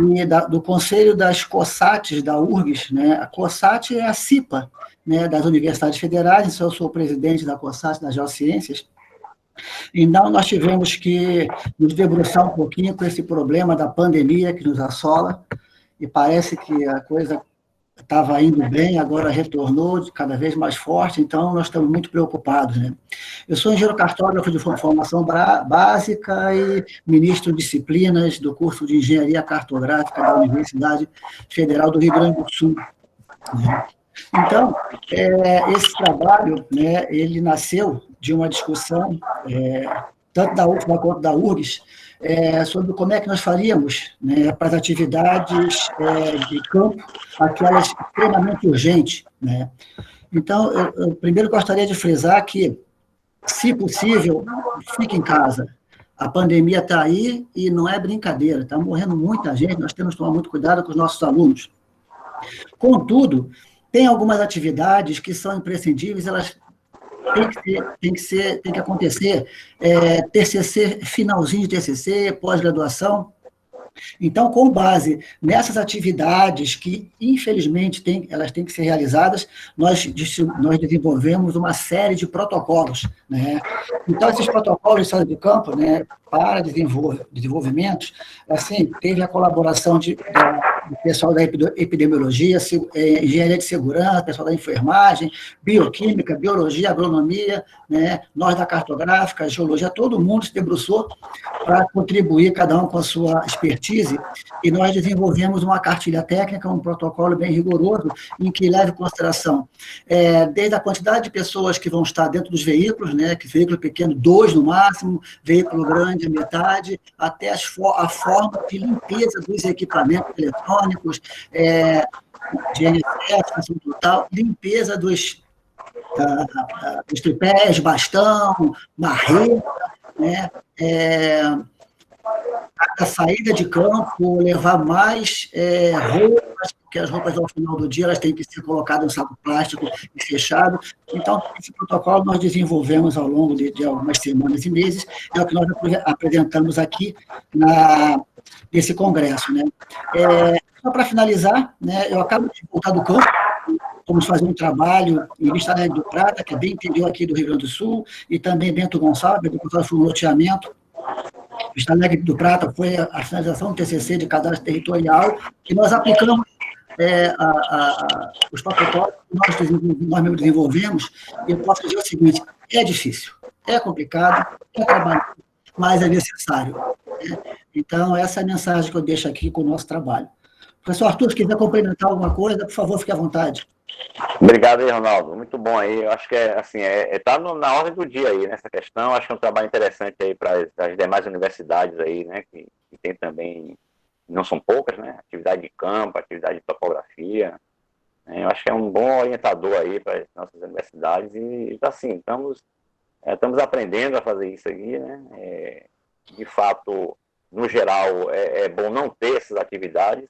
e do Conselho das COSATs da URGS, né? A COSAT é a CIPA, né, das Universidades Federais, eu sou o presidente da COSAT das Geociências. Então, nós tivemos que nos debruçar um pouquinho com esse problema da pandemia que nos assola, e parece que a coisa estava indo bem, agora retornou cada vez mais forte, então nós estamos muito preocupados, né? Eu sou engenheiro cartógrafo de formação básica e ministro de disciplinas do curso de Engenharia Cartográfica da Universidade Federal do Rio Grande do Sul, né? Então, esse trabalho, né, ele nasceu de uma discussão, tanto da UFBA quanto da URGS, sobre como é que nós faríamos, né, para as atividades de campo, aquelas extremamente urgentes, né? Então, eu primeiro gostaria de frisar que, se possível, fique em casa. A pandemia está aí e não é brincadeira, está morrendo muita gente, nós temos que tomar muito cuidado com os nossos alunos. Contudo, tem algumas atividades que são imprescindíveis, elas têm que acontecer, TCC, finalzinho de TCC, pós-graduação. Então, com base nessas atividades que, infelizmente, elas têm que ser realizadas, nós desenvolvemos uma série de protocolos, né? Então, esses protocolos de saúde de campo, né, para desenvolvimentos, assim, teve a colaboração do pessoal da epidemiologia, engenharia de segurança, pessoal da enfermagem, bioquímica, biologia, agronomia, né, nós da cartográfica, geologia, todo mundo se debruçou para contribuir, cada um com a sua expertise, e nós desenvolvemos uma cartilha técnica, um protocolo bem rigoroso, em que leva em consideração desde a quantidade de pessoas que vão estar dentro dos veículos, né, que veículo pequeno, 2 no máximo, veículo grande, a metade, até a forma de limpeza dos equipamentos eletrônicos, de NSF, ação total, limpeza dos tripés, bastão, marreta, né? A saída de campo, levar mais roupas, porque as roupas ao final do dia elas têm que ser colocadas em saco plástico e fechado. Então, esse protocolo nós desenvolvemos ao longo de algumas semanas e meses, é o que nós apresentamos aqui nesse congresso, né? Só para finalizar, né, eu acabo de voltar do campo, vamos fazer um trabalho em Vista Alegre do Prata, que é bem interior aqui do Rio Grande do Sul, e também Bento Gonçalves, foi um loteamento. Vista Alegre do Prata foi a finalização do TCC de cadastro territorial, que nós aplicamos os protocolos que nós mesmos desenvolvemos, e eu posso dizer o seguinte: é difícil, é complicado, é trabalho, mas é necessário, né? Então, essa é a mensagem que eu deixo aqui com o nosso trabalho. Professor Arthur, se quiser complementar alguma coisa, por favor, fique à vontade. Obrigado aí, Ronaldo. Muito bom aí. Eu acho que tá na ordem do dia aí, nessa questão. Acho que é um trabalho interessante aí para as demais universidades aí, né, que tem também, não são poucas, né, atividade de campo, atividade de topografia. Eu acho que é um bom orientador aí para as nossas universidades e, assim, estamos aprendendo a fazer isso aqui, né. De fato, no geral, é bom não ter essas atividades,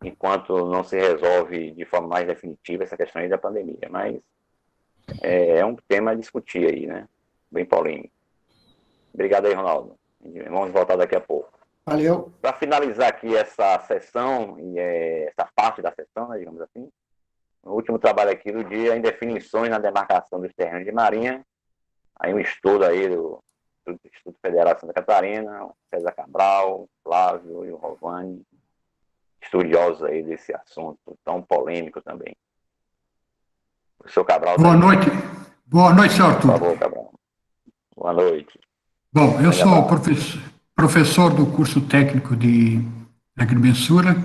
enquanto não se resolve de forma mais definitiva essa questão aí da pandemia. Mas é um tema a discutir aí, né? Bem polêmico. Obrigado aí, Ronaldo. Vamos voltar daqui a pouco. Valeu. Para finalizar aqui essa sessão, e essa parte da sessão, né, digamos assim, o último trabalho aqui do dia é em definições na demarcação dos terrenos de marinha. Aí um estudo aí do Instituto Federal de Santa Catarina, o César Cabral, o Flávio e o Rovani, estudiosos aí desse assunto tão polêmico também. O senhor Cabral... Boa noite. Boa noite, senhor Arthur. Por favor, Cabral. Boa noite. Bom, eu sou professor do curso técnico de agrimensura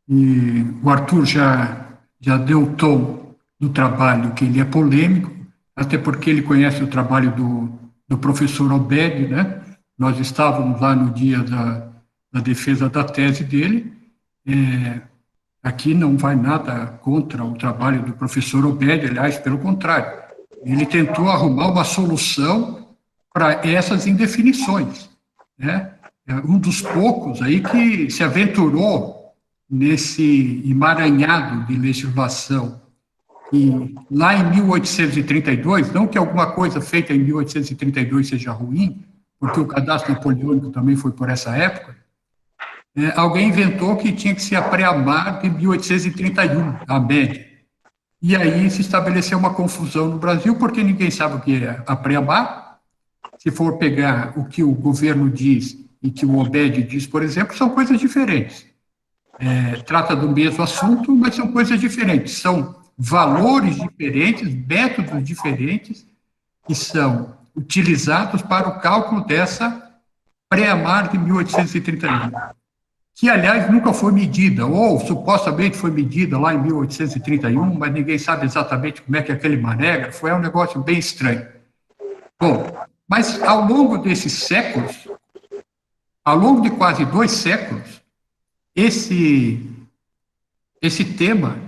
e o Arthur já deu o tom do trabalho, que ele é polêmico, até porque ele conhece o trabalho do professor Obed, né? Nós estávamos lá no dia da defesa da tese dele. Aqui não vai nada contra o trabalho do professor Obed, aliás, pelo contrário. Ele tentou arrumar uma solução para essas indefinições, né? É um dos poucos aí que se aventurou nesse emaranhado de legislação. E lá em 1832, não que alguma coisa feita em 1832 seja ruim, porque o cadastro napoleônico também foi por essa época, alguém inventou que tinha que ser a pré-amar de 1831, a média. E aí se estabeleceu uma confusão no Brasil, porque ninguém sabe o que é a pré-amar. Se for pegar o que o governo diz e que o Obed diz, por exemplo, são coisas diferentes. Trata do mesmo assunto, mas são coisas diferentes. São valores diferentes, métodos diferentes, que são utilizados para o cálculo dessa pré-amar de 1831. Que, aliás, nunca foi medida, ou supostamente foi medida lá em 1831, mas ninguém sabe exatamente como é que é aquele manegra, foi um negócio bem estranho. Bom, mas ao longo desses séculos, ao longo de quase 2 séculos, esse tema,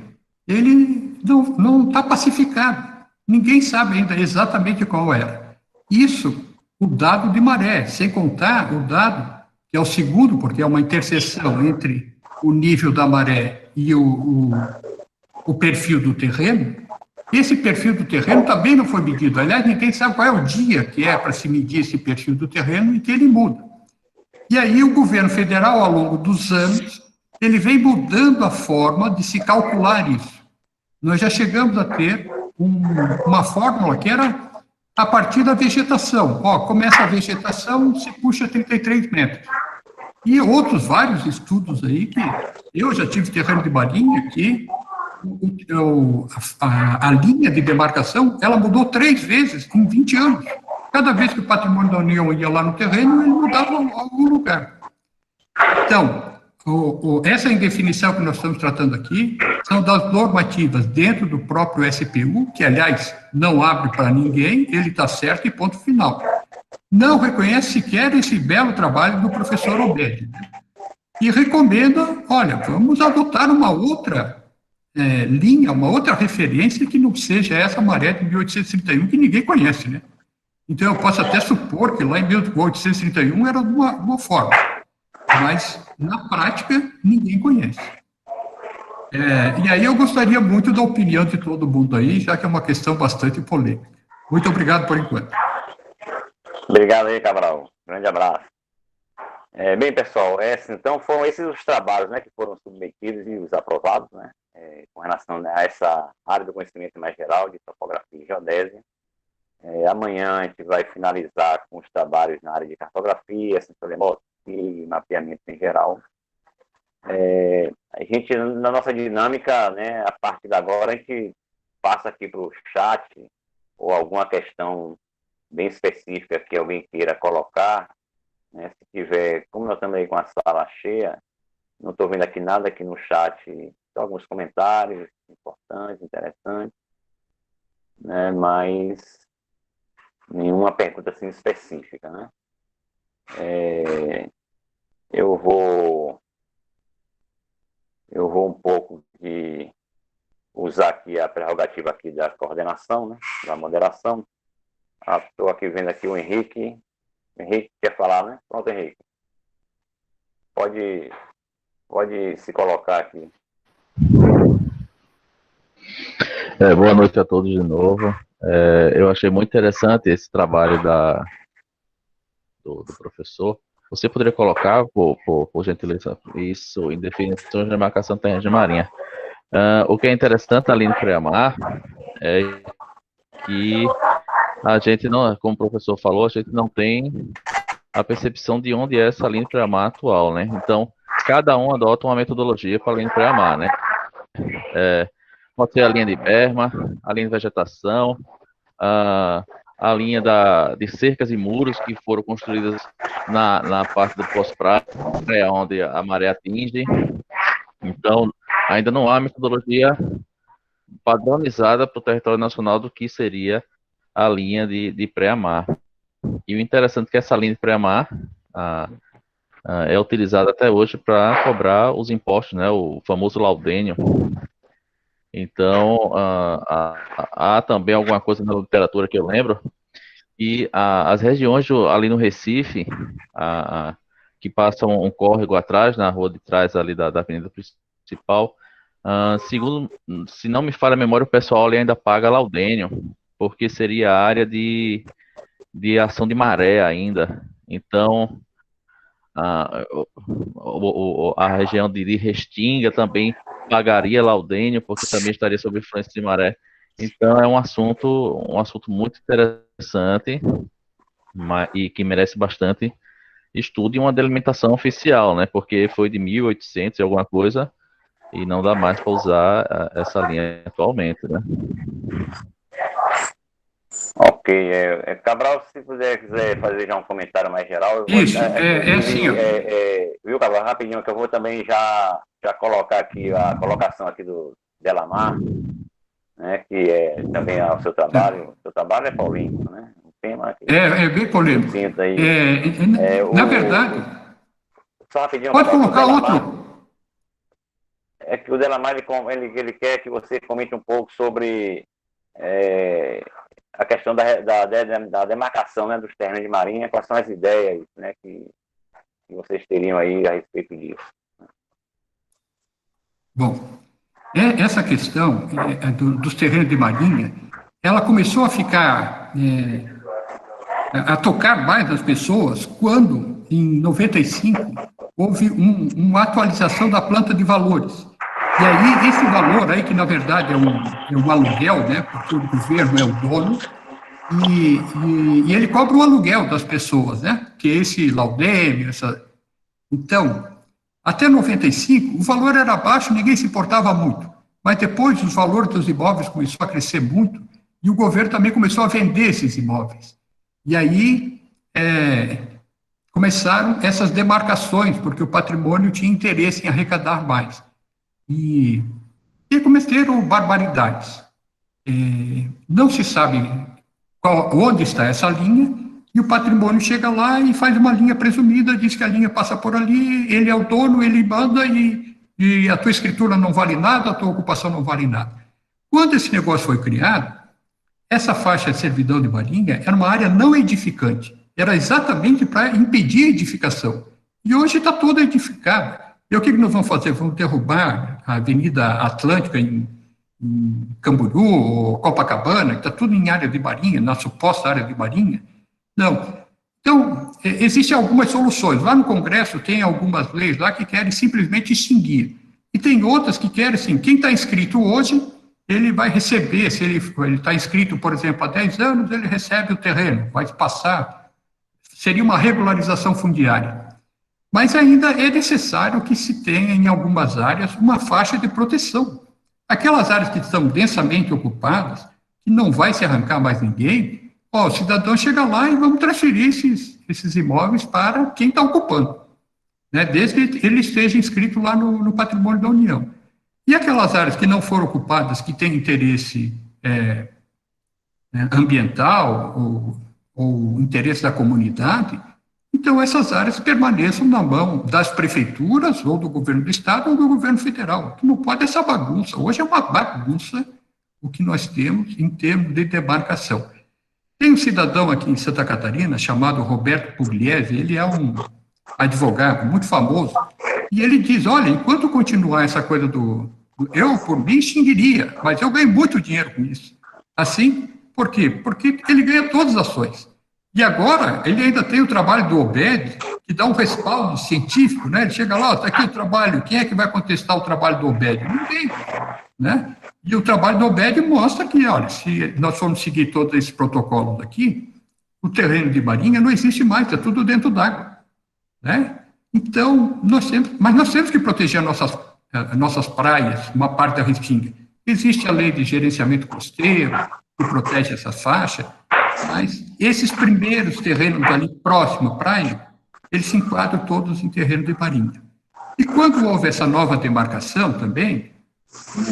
ele não está pacificado. Ninguém sabe ainda exatamente qual era. Isso, o dado de maré, sem contar o dado que é o segundo, porque é uma interseção entre o nível da maré e o perfil do terreno. Esse perfil do terreno também não foi medido. Aliás, ninguém sabe qual é o dia que é para se medir esse perfil do terreno e que ele muda. E aí o governo federal, ao longo dos anos, ele vem mudando a forma de se calcular isso. Nós já chegamos a ter uma fórmula que era a partir da vegetação. Começa a vegetação, se puxa 33 metros. E outros vários estudos aí que eu já tive terreno de marinha que a linha de demarcação, ela mudou 3 vezes em 20 anos. Cada vez que o patrimônio da União ia lá no terreno, ele mudava algum lugar. Então, essa indefinição que nós estamos tratando aqui são das normativas dentro do próprio SPU, que, aliás, não abre para ninguém, ele está certo e ponto final. Não reconhece sequer esse belo trabalho do professor Obed. E recomenda, olha, vamos adotar uma outra linha, uma outra referência que não seja essa maré de 1831, que ninguém conhece, né? Então, eu posso até supor que lá em 1831 era de uma forma, mas, na prática, ninguém conhece. E aí eu gostaria muito da opinião de todo mundo aí, já que é uma questão bastante polêmica. Muito obrigado por enquanto. Obrigado aí, Cabral. Grande abraço. Bem, pessoal, então foram esses os trabalhos, né, que foram submetidos e os aprovados, né, com relação a essa área do conhecimento mais geral de topografia e geodésia. Amanhã a gente vai finalizar com os trabalhos na área de cartografia, sensorial e mapeamento em geral. A gente, na nossa dinâmica, né, a partir de agora, a gente passa aqui para o chat ou alguma questão bem específica que alguém queira colocar, né, se tiver, como nós estamos aí com a sala cheia, não estou vendo aqui nada aqui no chat, só alguns comentários importantes, interessantes, né, mas nenhuma pergunta assim específica, né? Eu vou um pouco de usar aqui a prerrogativa aqui da coordenação, né, da moderação. Estou aqui vendo aqui o Henrique. Henrique quer falar, né? Pronto, Henrique. Pode se colocar aqui. Boa noite a todos de novo. Eu achei muito interessante esse trabalho do professor. Você poderia colocar, por gentileza, isso em definições de demarcação terrena de marinha. O que é interessante ali no pré-amar é que a gente não, como o professor falou, a gente não tem a percepção de onde é essa linha pré-amar atual, né? Então, cada um adota uma metodologia para a linha pré-amar, né? Pode ser a linha de berma, a linha de vegetação, a linha de cercas e muros que foram construídas na parte do pós-praia, onde a maré atinge. Então, ainda não há metodologia padronizada para o território nacional do que seria a linha de pré-amar. E o interessante é que essa linha de pré-amar é utilizada até hoje para cobrar os impostos, né, o famoso laudênio. Então, há também alguma coisa na literatura que eu lembro, e as regiões ali no Recife, que passam um córrego atrás, na rua de trás ali da avenida principal, segundo, se não me falha a memória, o pessoal ali ainda paga laudênio, porque seria a área de ação de maré ainda. Então, a região de Restinga também pagaria laudênio, porque também estaria sob influência de maré. Então, é um assunto muito interessante e que merece bastante estudo e uma delimitação oficial, né? Porque foi de 1800 e alguma coisa, e não dá mais para usar essa linha atualmente, né? Ok. Cabral, se quiser fazer já um comentário mais geral... Eu vou, isso, assim... viu, Cabral, rapidinho, que eu vou também já colocar aqui a colocação aqui do Delamar, né, que é também o seu trabalho. O seu trabalho é polêmico, né? Um tema que é bem polêmico. Na verdade... Só rapidinho, pode Cabral, colocar outro. É que o Delamar, ele quer que você comente um pouco sobre a questão da demarcação, né, dos terrenos de marinha, quais são as ideias, né, que vocês teriam aí a respeito disso. Bom, essa questão dos terrenos de marinha, ela começou a ficar, a tocar mais as pessoas quando, em 95, houve uma atualização da planta de valores. E aí, esse valor aí, que na verdade é um aluguel, né, porque o governo é o dono, e ele cobra o aluguel das pessoas, né, que é esse laudêmio, Então, até 95, o valor era baixo, ninguém se importava muito. Mas depois, os valores dos imóveis começou a crescer muito, e o governo também começou a vender esses imóveis. E aí, começaram essas demarcações, porque o patrimônio tinha interesse em arrecadar mais. E cometeram barbaridades. Não se sabe onde está essa linha, e o patrimônio chega lá e faz uma linha presumida, diz que a linha passa por ali, ele é o dono, ele manda, e a tua escritura não vale nada, a tua ocupação não vale nada. Quando esse negócio foi criado, essa faixa de servidão de marinha era uma área não edificante, era exatamente para impedir a edificação. E hoje está toda edificada. E o que nós vamos fazer? Vamos derrubar a Avenida Atlântica em Camboriú ou Copacabana, que está tudo em área de marinha, na suposta área de marinha? Não. Então, existem algumas soluções. Lá no Congresso tem algumas leis lá que querem simplesmente extinguir. E tem outras que querem, assim, quem está inscrito hoje, ele vai receber, se ele está inscrito, por exemplo, há 10 anos, ele recebe o terreno, vai passar. Seria uma regularização fundiária. Mas ainda é necessário que se tenha, em algumas áreas, uma faixa de proteção. Aquelas áreas que estão densamente ocupadas, que não vai se arrancar mais ninguém, o cidadão chega lá e vamos transferir esses imóveis para quem está ocupando, né, desde que ele esteja inscrito lá no patrimônio da União. E aquelas áreas que não foram ocupadas, que têm interesse ambiental ou interesse da comunidade, então essas áreas permaneçam na mão das prefeituras, ou do governo do estado, ou do governo federal. O que não pode é essa bagunça. Hoje é uma bagunça o que nós temos em termos de demarcação. Tem um cidadão aqui em Santa Catarina, chamado Roberto Pugliese, ele é um advogado muito famoso, e ele diz, olha, enquanto continuar essa coisa eu, por mim, extinguiria, mas eu ganho muito dinheiro com isso. Assim, por quê? Porque ele ganha todas as ações. E agora, ele ainda tem o trabalho do OBED, que dá um respaldo científico, né? Ele chega lá, está aqui o trabalho, quem é que vai contestar o trabalho do OBED? Ninguém, né? E o trabalho do OBED mostra que, olha, se nós formos seguir todos esses protocolos aqui, o terreno de marinha não existe mais, está tudo dentro d'água, né? Então, nós temos que proteger nossas praias, uma parte da Restinga. Existe a lei de gerenciamento costeiro, que protege essa faixa, mas esses primeiros terrenos ali próximo à praia, eles se enquadram todos em terreno de marinha. E quando houve essa nova demarcação também,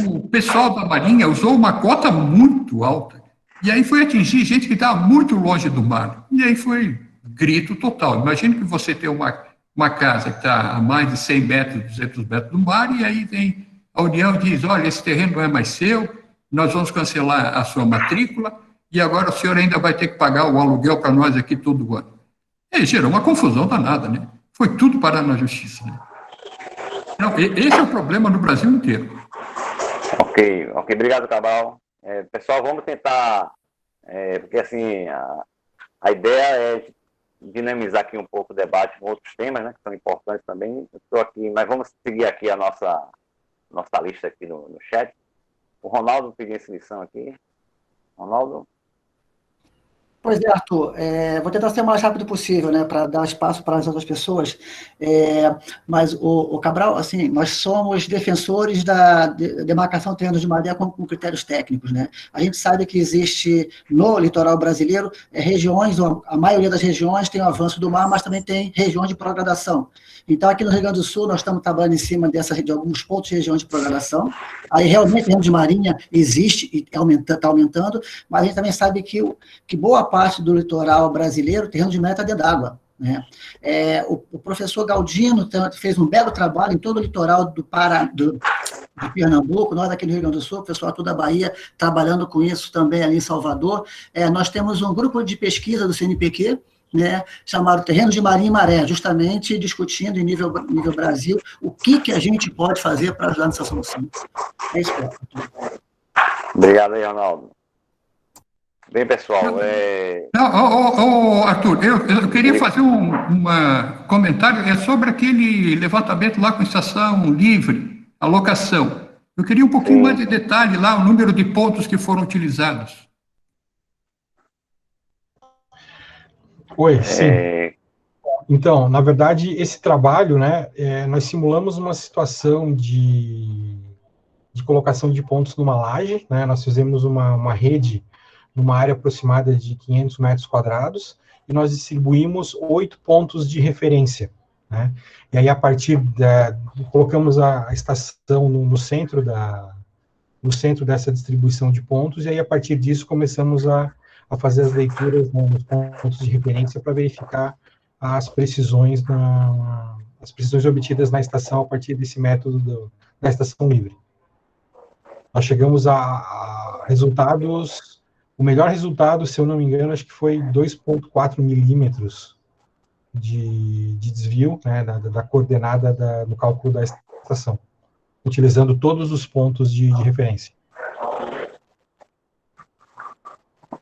o pessoal da marinha usou uma cota muito alta E aí foi atingir gente que estava muito longe do mar. E aí foi grito total. Imagina que você tem uma casa que está a mais de 100 metros, 200 metros do mar, e aí vem a União e diz, olha, esse terreno não é mais seu, nós vamos cancelar a sua matrícula, e agora o senhor ainda vai ter que pagar o aluguel para nós aqui todo ano. E aí gerou uma confusão danada, né? Foi tudo parar na justiça, né? Então, esse é o problema no Brasil inteiro. Ok, obrigado, Cabral. Pessoal, vamos tentar, porque assim, a ideia é dinamizar aqui um pouco o debate com outros temas, né, que são importantes também. Estou aqui, mas vamos seguir aqui a nossa lista aqui no chat. O Ronaldo pediu inscrição aqui. Ronaldo? Pois é, Arthur, vou tentar ser o mais rápido possível, né, para dar espaço para as outras pessoas, mas o Cabral, assim, nós somos defensores da demarcação de terrenos de madeira com critérios técnicos, né, a gente sabe que existe no litoral brasileiro regiões, a maioria das regiões tem o avanço do mar, mas também tem regiões de progradação. Então, aqui no Rio Grande do Sul, nós estamos trabalhando em cima de alguns pontos de regiões de progradação, aí realmente terreno de marinha existe e está aumentando, mas a gente também sabe que boa parte do litoral brasileiro, terreno de madeira está dentro d'água, né? O professor Galdino fez um belo trabalho em todo o litoral de Pernambuco, nós aqui no Rio Grande do Sul, o pessoal aqui da Bahia, trabalhando com isso também ali em Salvador. Nós temos um grupo de pesquisa do CNPq, né, chamado Terrenos de Marinha e Maré, justamente discutindo em nível Brasil o que a gente pode fazer para ajudar nessa solução. É isso, Arthur. Obrigado aí, Ronaldo. Bem, pessoal, Arthur, eu queria fazer um comentário sobre aquele levantamento lá com estação livre, alocação. Eu queria um pouquinho mais de detalhe lá, o número de pontos que foram utilizados. Oi, sim. Então, na verdade, esse trabalho, né, nós simulamos uma situação de colocação de pontos numa laje, né, nós fizemos uma rede numa área aproximada de 500 metros quadrados, e nós distribuímos 8 pontos de referência, né, e aí a partir colocamos a estação no centro dessa distribuição de pontos, e aí a partir disso começamos a fazer as leituras, né, nos pontos de referência para verificar as precisões obtidas na estação a partir desse método da estação livre. Nós chegamos a resultados, o melhor resultado, se eu não me engano, acho que foi 2,4 milímetros de desvio, né, da coordenada no cálculo da estação, utilizando todos os pontos de referência.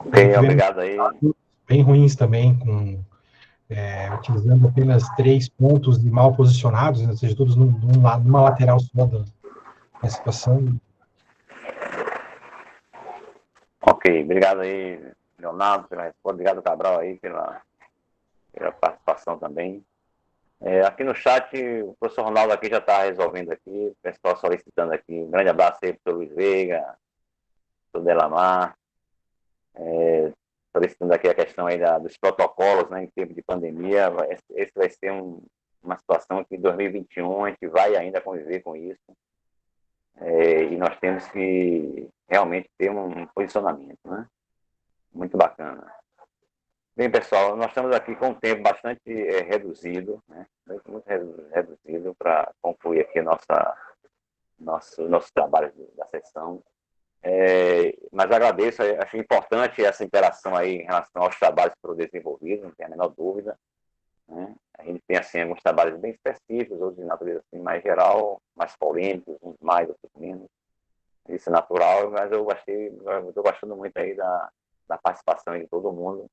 Bem, obrigado aí. Bem ruins também, utilizando apenas 3 pontos mal posicionados, né, ou seja, todos numa lateral só da situação. Ok, obrigado aí, Leonardo, pela resposta. Obrigado, Cabral, aí, pela participação também. Aqui no chat, o professor Ronaldo aqui já está resolvendo aqui, o pessoal solicitando aqui. Um grande abraço aí para o Luiz Veiga, para o Delamar, solicitando aqui a questão aí dos protocolos, né, em tempo de pandemia. Esse vai ser uma situação que em 2021 a gente vai ainda conviver com isso. E nós temos que realmente ter um posicionamento, né? Muito bacana. Bem, pessoal, nós estamos aqui com um tempo bastante reduzido, né? Muito reduzido para concluir aqui nosso trabalho da sessão. Mas agradeço, acho importante essa interação aí em relação aos trabalhos que foram desenvolvidos, não tem a menor dúvida, né? A gente tem assim, alguns trabalhos bem específicos, outros de natureza assim, mais geral, mais polêmicos, uns mais, outros menos. Isso é natural, mas eu estou gostando muito aí da participação de todo mundo.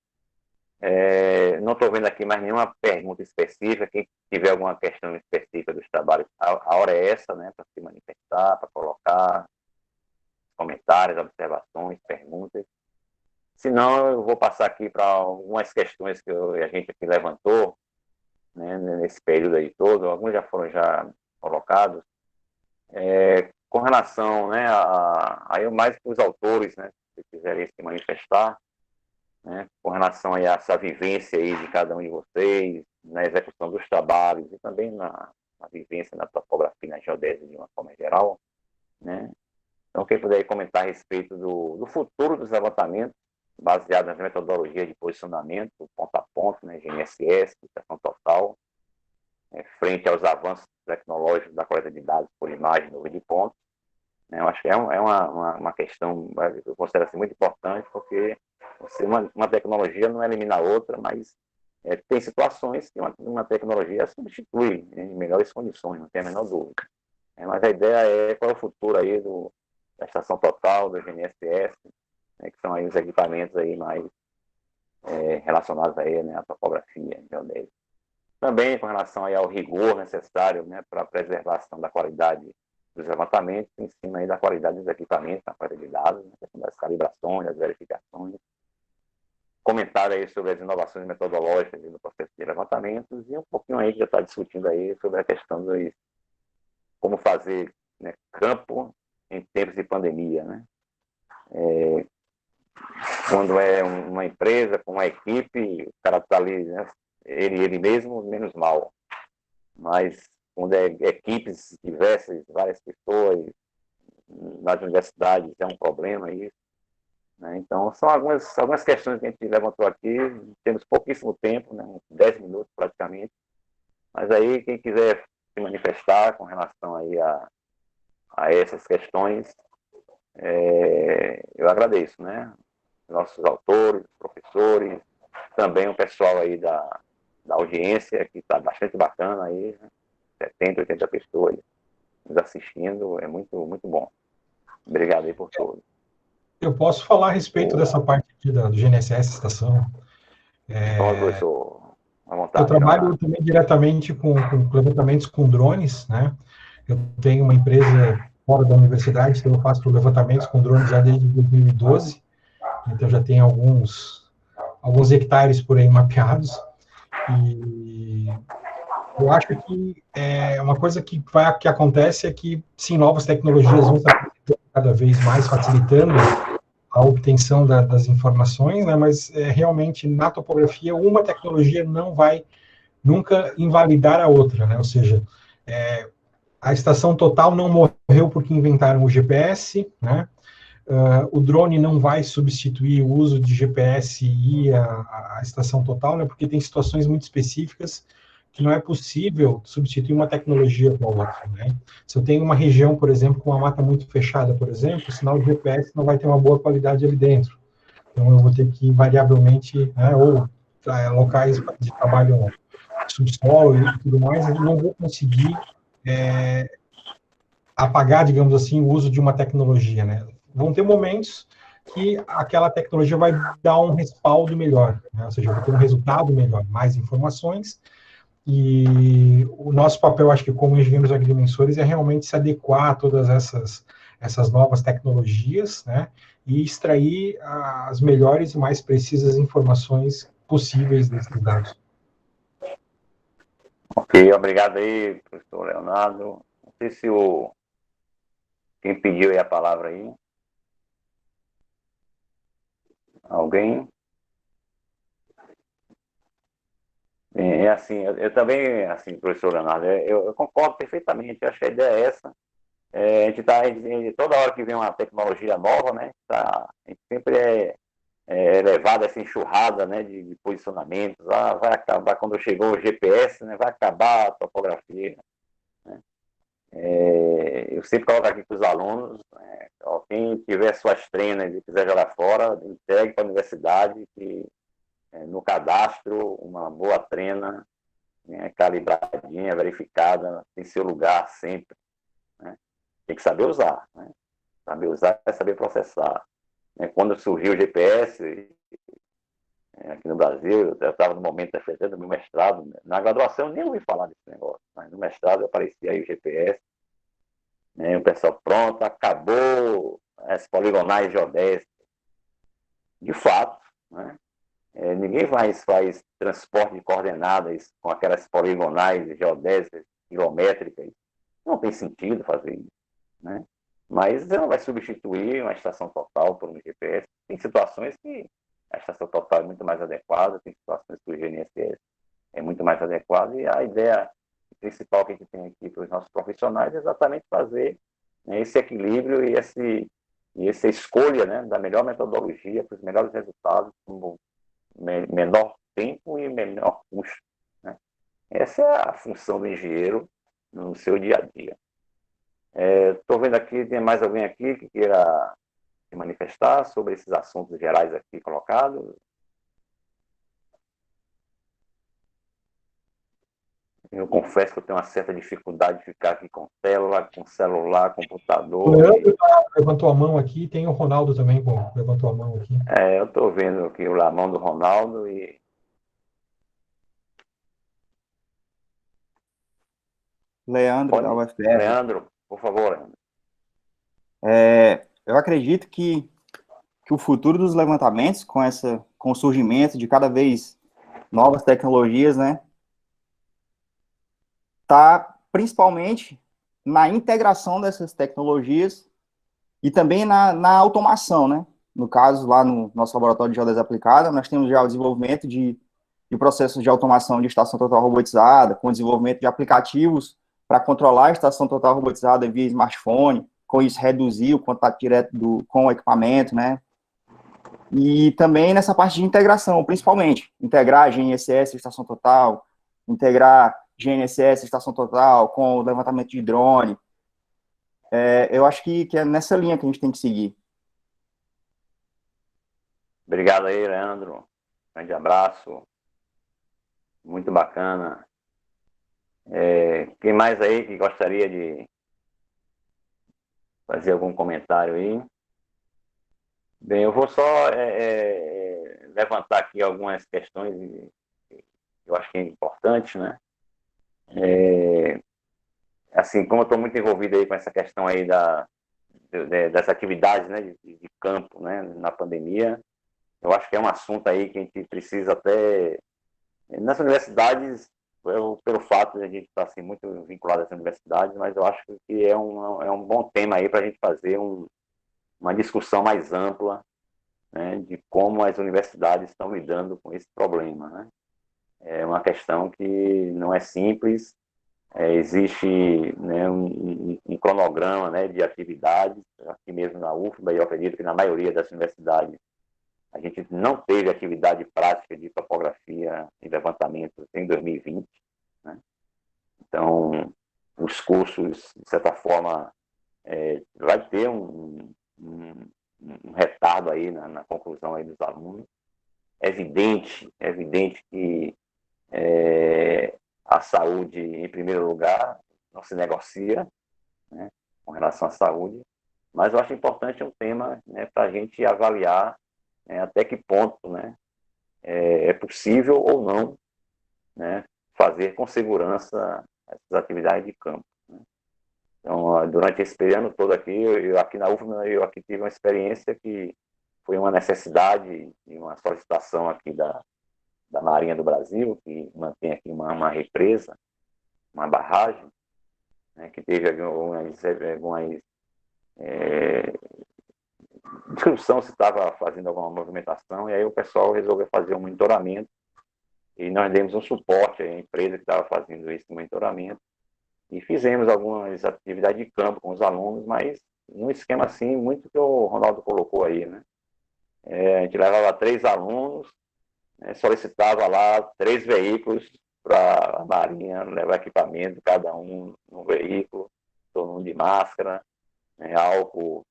Não estou vendo aqui mais nenhuma pergunta específica. Quem tiver alguma questão específica dos trabalhos, a hora é essa, né, para se manifestar, para colocar comentários, observações, perguntas. Se não, eu vou passar aqui para algumas questões que a gente aqui levantou, né, nesse período aí todo. Alguns já foram colocados. Com relação, né, aí mais para os autores, né, se quiserem se manifestar, né, com relação a essa vivência aí de cada um de vocês, na execução dos trabalhos e também na vivência na topografia e na geodésia de uma forma geral, né. Então, quem puder comentar a respeito do futuro dos levantamentos, baseado nas metodologias de posicionamento, ponto a ponto, né, GNSS, estação total, frente aos avanços tecnológicos da coleta de dados por imagem, nuvem de pontos. Né, eu acho que é uma questão, eu considero assim, muito importante, porque uma tecnologia não elimina a outra, mas tem situações que uma tecnologia substitui em melhores condições, não tem a menor dúvida. Mas a ideia é qual é o futuro aí da estação total, do GNSS, né, que são aí os equipamentos aí mais relacionados aí, né, à topografia, geodésia. Também com relação aí ao rigor necessário, né, para a preservação da qualidade dos levantamentos, em cima aí da qualidade dos equipamentos, da qualidade de dados, né, das calibrações, das verificações. Comentário aí sobre as inovações metodológicas no processo de levantamentos e um pouquinho aí que já está discutindo aí sobre a questão de como fazer, né, campo em tempos de pandemia, né? Quando é uma empresa com uma equipe, o cara está ali, né, ele mesmo, menos mal. Mas quando é equipes diversas, várias pessoas, nas universidades é um problema isso. Né? Então, são algumas questões que a gente levantou aqui, temos pouquíssimo tempo, né, uns 10 minutos praticamente, mas aí quem quiser se manifestar com relação aí a essas questões, eu agradeço, né? Nossos autores, professores, também o pessoal aí da audiência, que está bastante bacana aí, né? 70, 80 pessoas nos assistindo, é muito, muito bom. Obrigado aí por tudo. Eu posso falar a respeito dessa parte aqui do GNSS estação. Professor, à vontade. Eu trabalho também diretamente com levantamentos com drones, né? Eu tenho uma empresa fora da universidade, então eu faço levantamentos com drones já desde 2012, então já tem alguns hectares por aí mapeados, e eu acho que uma coisa que acontece é que, sim, novas tecnologias vão estar cada vez mais facilitando a obtenção das informações, né, mas realmente na topografia uma tecnologia não vai nunca invalidar a outra, né, ou seja, a estação total não morreu porque inventaram o GPS, né, o drone não vai substituir o uso de GPS e a estação total, né, porque tem situações muito específicas que não é possível substituir uma tecnologia com a outra, né? Se eu tenho uma região, por exemplo, com uma mata muito fechada, por exemplo, o sinal de GPS não vai ter uma boa qualidade ali dentro. Então, eu vou ter que, invariavelmente, né, ou locais de trabalho subsolo e tudo mais, eu não vou conseguir apagar, digamos assim, o uso de uma tecnologia, né? Vão ter momentos que aquela tecnologia vai dar um respaldo melhor, né? Ou seja, vai ter um resultado melhor, mais informações. E o nosso papel, acho que como engenheiros agrimensores, é realmente se adequar a todas essas novas tecnologias, né, e extrair as melhores e mais precisas informações possíveis desses dados. Ok, obrigado aí, professor Leonardo. Não sei se quem pediu aí a palavra aí. Alguém? Assim, eu também, assim, professor Leonardo, eu concordo perfeitamente, eu acho que a ideia é essa. A gente toda hora que vem uma tecnologia nova, né, a gente sempre é levado a essa enxurrada, né, de posicionamentos, vai acabar, quando chegou o GPS, né, vai acabar a topografia, né. Eu sempre coloco aqui para os alunos, né, quem tiver suas trenas e quiser jogar fora, entregue para a universidade, que no cadastro, uma boa trena, né, calibradinha, verificada, tem seu lugar sempre, né. Tem que saber usar, né. Saber usar é saber processar. Quando surgiu o GPS, aqui no Brasil, eu estava no momento do meu mestrado, né? Na graduação eu nem ouvi falar desse negócio, mas no mestrado aparecia aí o GPS, né? O pessoal, pronto, acabou as poligonais geodésicas. De fato, né? Ninguém mais faz transporte de coordenadas com aquelas poligonais geodésicas, quilométricas. Não tem sentido fazer isso, né? Mas você não vai substituir uma estação total por um GPS. Tem situações que a estação total é muito mais adequada, tem situações que o GNSS é muito mais adequado, e a ideia principal que a gente tem aqui para os nossos profissionais é exatamente fazer, né, esse equilíbrio e E essa escolha, né, da melhor metodologia para os melhores resultados, com menor tempo e menor custo, né? Essa é a função do engenheiro no seu dia a dia. Estou vendo aqui, tem mais alguém aqui que queira se manifestar sobre esses assuntos gerais aqui colocados? Eu confesso que eu tenho uma certa dificuldade de ficar aqui com tela, com celular, computador. O Leandro levantou a mão aqui, tem o Ronaldo também, levantou a mão aqui. Eu estou vendo aqui a mão do Ronaldo e... Leandro, da UFR. Leandro, por favor, Leandro. Eu acredito que o futuro dos levantamentos, com o surgimento de cada vez novas tecnologias, né, está principalmente na integração dessas tecnologias e também na automação, né? No caso, lá no nosso laboratório de geodésia aplicada, nós temos já o desenvolvimento de processos de automação de estação total robotizada, com o desenvolvimento de aplicativos para controlar a estação total robotizada via smartphone, com isso reduzir o contato direto com o equipamento, né? E também nessa parte de integração, principalmente, integrar GNSS, estação total, integrar GNSS, estação total, com o levantamento de drone. Eu acho que é nessa linha que a gente tem que seguir. Obrigado aí, Leandro. Grande abraço. Muito bacana. Quem mais aí que gostaria de fazer algum comentário aí? Bem, eu vou só levantar aqui algumas questões que eu acho que é importante, né? Assim, como eu estou muito envolvido aí com essa questão aí das atividades, né, de campo, né, na pandemia, eu acho que é um assunto aí que a gente precisa até, nas universidades, pelo fato de a gente estar assim, muito vinculado às universidades, mas eu acho que é um bom tema aí para a gente fazer uma discussão mais ampla, né, de como as universidades estão lidando com esse problema, né? É uma questão que não é simples, existe, né, um cronograma, né, de atividades, aqui mesmo na UFBA, e eu acredito que na maioria das universidades a gente não teve atividade prática de topografia e levantamento em 2020, né? Então, os cursos, de certa forma, vai ter um retardo aí na conclusão aí dos alunos. É evidente que a saúde, em primeiro lugar, não se negocia, né, com relação à saúde, mas eu acho importante um tema, né, para a gente avaliar, né, até que ponto, né, é possível ou não, né, fazer com segurança essas atividades de campo, né? Então, durante esse ano todo aqui, eu aqui na UFMA, eu aqui tive uma experiência que foi uma necessidade e uma solicitação aqui da Marinha do Brasil, que mantém aqui uma represa, uma barragem, né, que teve algumas discussão se estava fazendo alguma movimentação, e aí o pessoal resolveu fazer um monitoramento, e nós demos um suporte à empresa que estava fazendo esse monitoramento, e fizemos algumas atividades de campo com os alunos, mas num esquema assim, muito que o Ronaldo colocou aí, né? A gente levava 3 alunos, né, solicitava lá 3 veículos para a Marinha levar equipamento, cada um no veículo, todo mundo de máscara, né, álcool,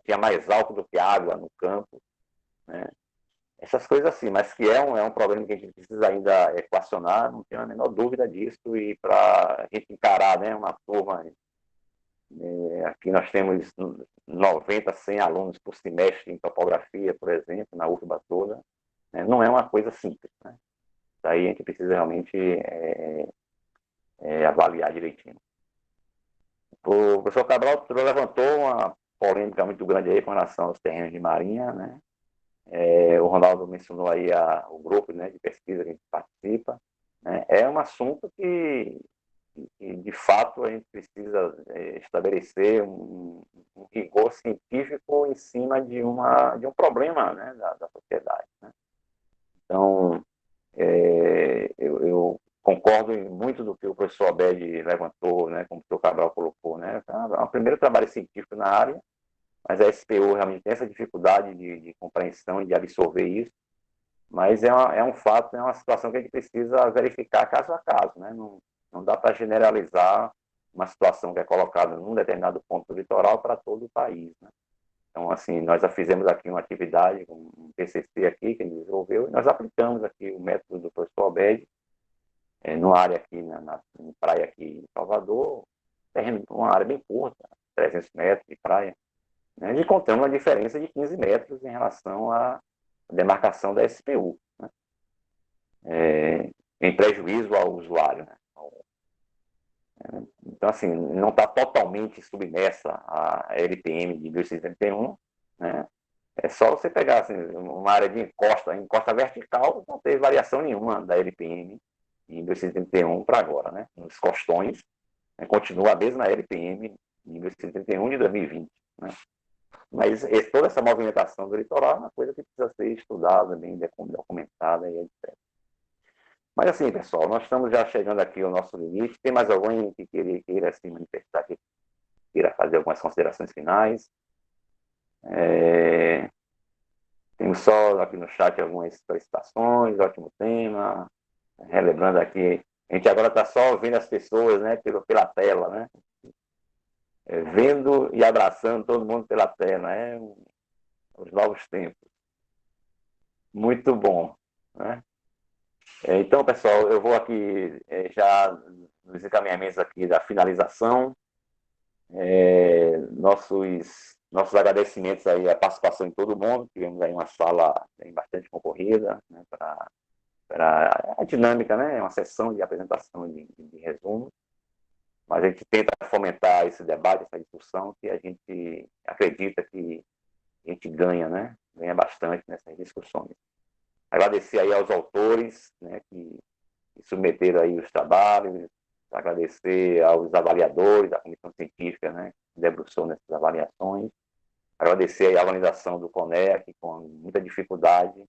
tinha mais álcool do que água no campo, né? Essas coisas assim, mas que é um problema que a gente precisa ainda equacionar, não tenho a menor dúvida disso, e para a gente encarar, né, uma turma, aqui nós temos 90, 100 alunos por semestre em topografia, por exemplo, na UFBA toda, né, não é uma coisa simples, né? Daí a gente precisa realmente avaliar direitinho. O professor Cabral levantou uma polêmica muito grande aí com relação aos terrenos de marinha, né? O Ronaldo mencionou aí o grupo, né, de pesquisa que a gente participa, né? É um assunto que de fato a gente precisa estabelecer um rigor científico em cima de um problema, né, da sociedade, né? Então, eu concordo em muito do que o professor Abed levantou, né, como o professor Cabral colocou, né? É um primeiro trabalho científico na área, mas a SPU realmente tem essa dificuldade de compreensão e de absorver isso, mas é um fato, é uma situação que a gente precisa verificar caso a caso, né? Não dá para generalizar uma situação que é colocada num determinado ponto do litoral para todo o país, né? Então, assim, nós já fizemos aqui uma atividade, um TCC aqui, que ele desenvolveu, e nós aplicamos aqui o método do professor Obed, numa área aqui, na praia aqui em Salvador, terreno, uma área bem curta, 300 metros de praia, né? E encontramos uma diferença de 15 metros em relação à demarcação da SPU, né? Em prejuízo ao usuário, né? Então, assim, não está totalmente submersa a LPM de 1671, né? É só você pegar assim, uma área de encosta vertical, não teve variação nenhuma da LPM de 1671 para agora, né? Nos costões, né, continua a mesma LPM de 1671 de 2020, né? Mas toda essa movimentação do litoral é uma coisa que precisa ser estudada, bem documentada e etc. Mas assim, pessoal, nós estamos já chegando aqui ao nosso limite. Tem mais alguém que queira se manifestar, que queira fazer algumas considerações finais? Temos só aqui no chat algumas solicitações, ótimo tema. Relembrando aqui, a gente agora está só vendo as pessoas, né, pela tela, né? Vendo e abraçando todo mundo pela tela, né? Os novos tempos. Muito bom, né? Então, pessoal, eu vou aqui já nos encaminhamentos aqui da finalização. Nossos agradecimentos aí à participação de todo mundo. Tivemos aí uma sala bastante concorrida, né, para a dinâmica, né? É uma sessão de apresentação de resumo. Mas a gente tenta fomentar esse debate, essa discussão, que a gente acredita que a gente ganha, né? Ganha bastante nessas discussões. Agradecer aí aos autores, né, que submeteram aí os trabalhos, agradecer aos avaliadores, da comissão científica, né, que debruçou nessas avaliações, agradecer aí a organização do CONEC, com muita dificuldade.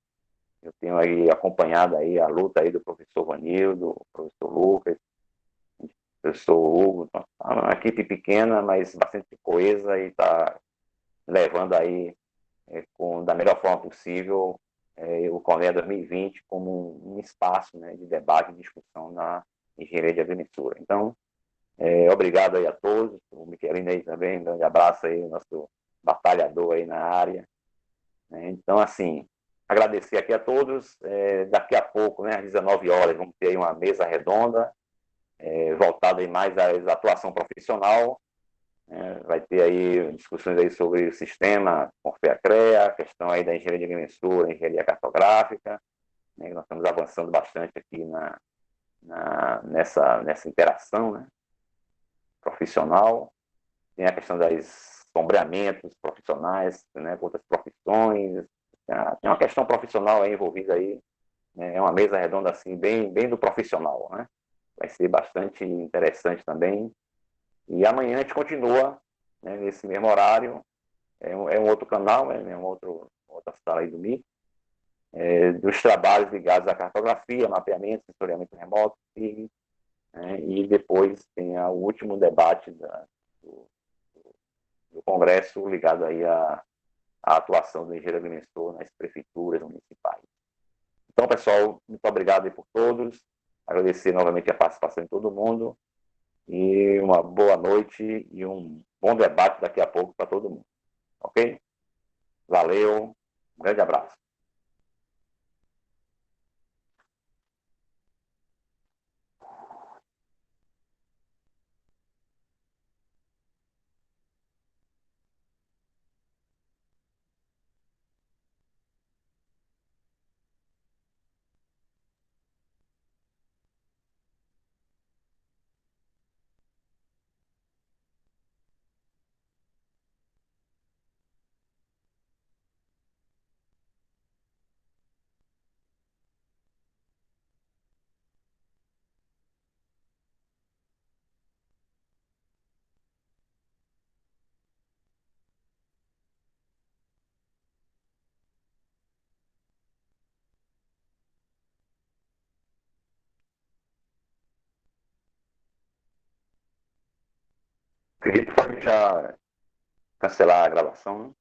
Eu tenho aí acompanhado aí a luta aí do professor Vanildo, do professor Lucas, do professor Hugo, uma equipe pequena, mas bastante coesa e está levando aí da melhor forma possível o CONEA 2020 como um espaço, né, de debate e discussão na engenharia de agrimensura. Então, obrigado aí a todos, o Miquelino aí também, um grande abraço aí, nosso batalhador aí na área. Então, assim, agradecer aqui a todos. Daqui a pouco, né, às 19 horas, vamos ter aí uma mesa redonda, voltada aí mais à atuação profissional. Vai ter aí discussões aí sobre o sistema com FEA-CREA, a questão aí da engenharia de agrimensura, engenharia cartográfica, né? Nós estamos avançando bastante aqui nessa interação, né, profissional. Tem a questão dos sombreamentos profissionais, né, com outras profissões. Tem uma questão profissional aí envolvida aí, né? É uma mesa redonda assim, bem do profissional, né? Vai ser bastante interessante também. E amanhã a gente continua, né, nesse mesmo horário, um outro canal, outra sala aí do MIT, dos trabalhos ligados à cartografia, mapeamento, sensoriamento remoto, SIG, né, e depois tem o último debate do Congresso ligado aí à atuação do engenheiro agrimensor nas prefeituras municipais. Então, pessoal, muito obrigado aí por todos, agradecer novamente a participação de todo mundo, e uma boa noite e um bom debate daqui a pouco para todo mundo. Ok? Valeu, um grande abraço. Felipe pode já cancelar a gravação, né?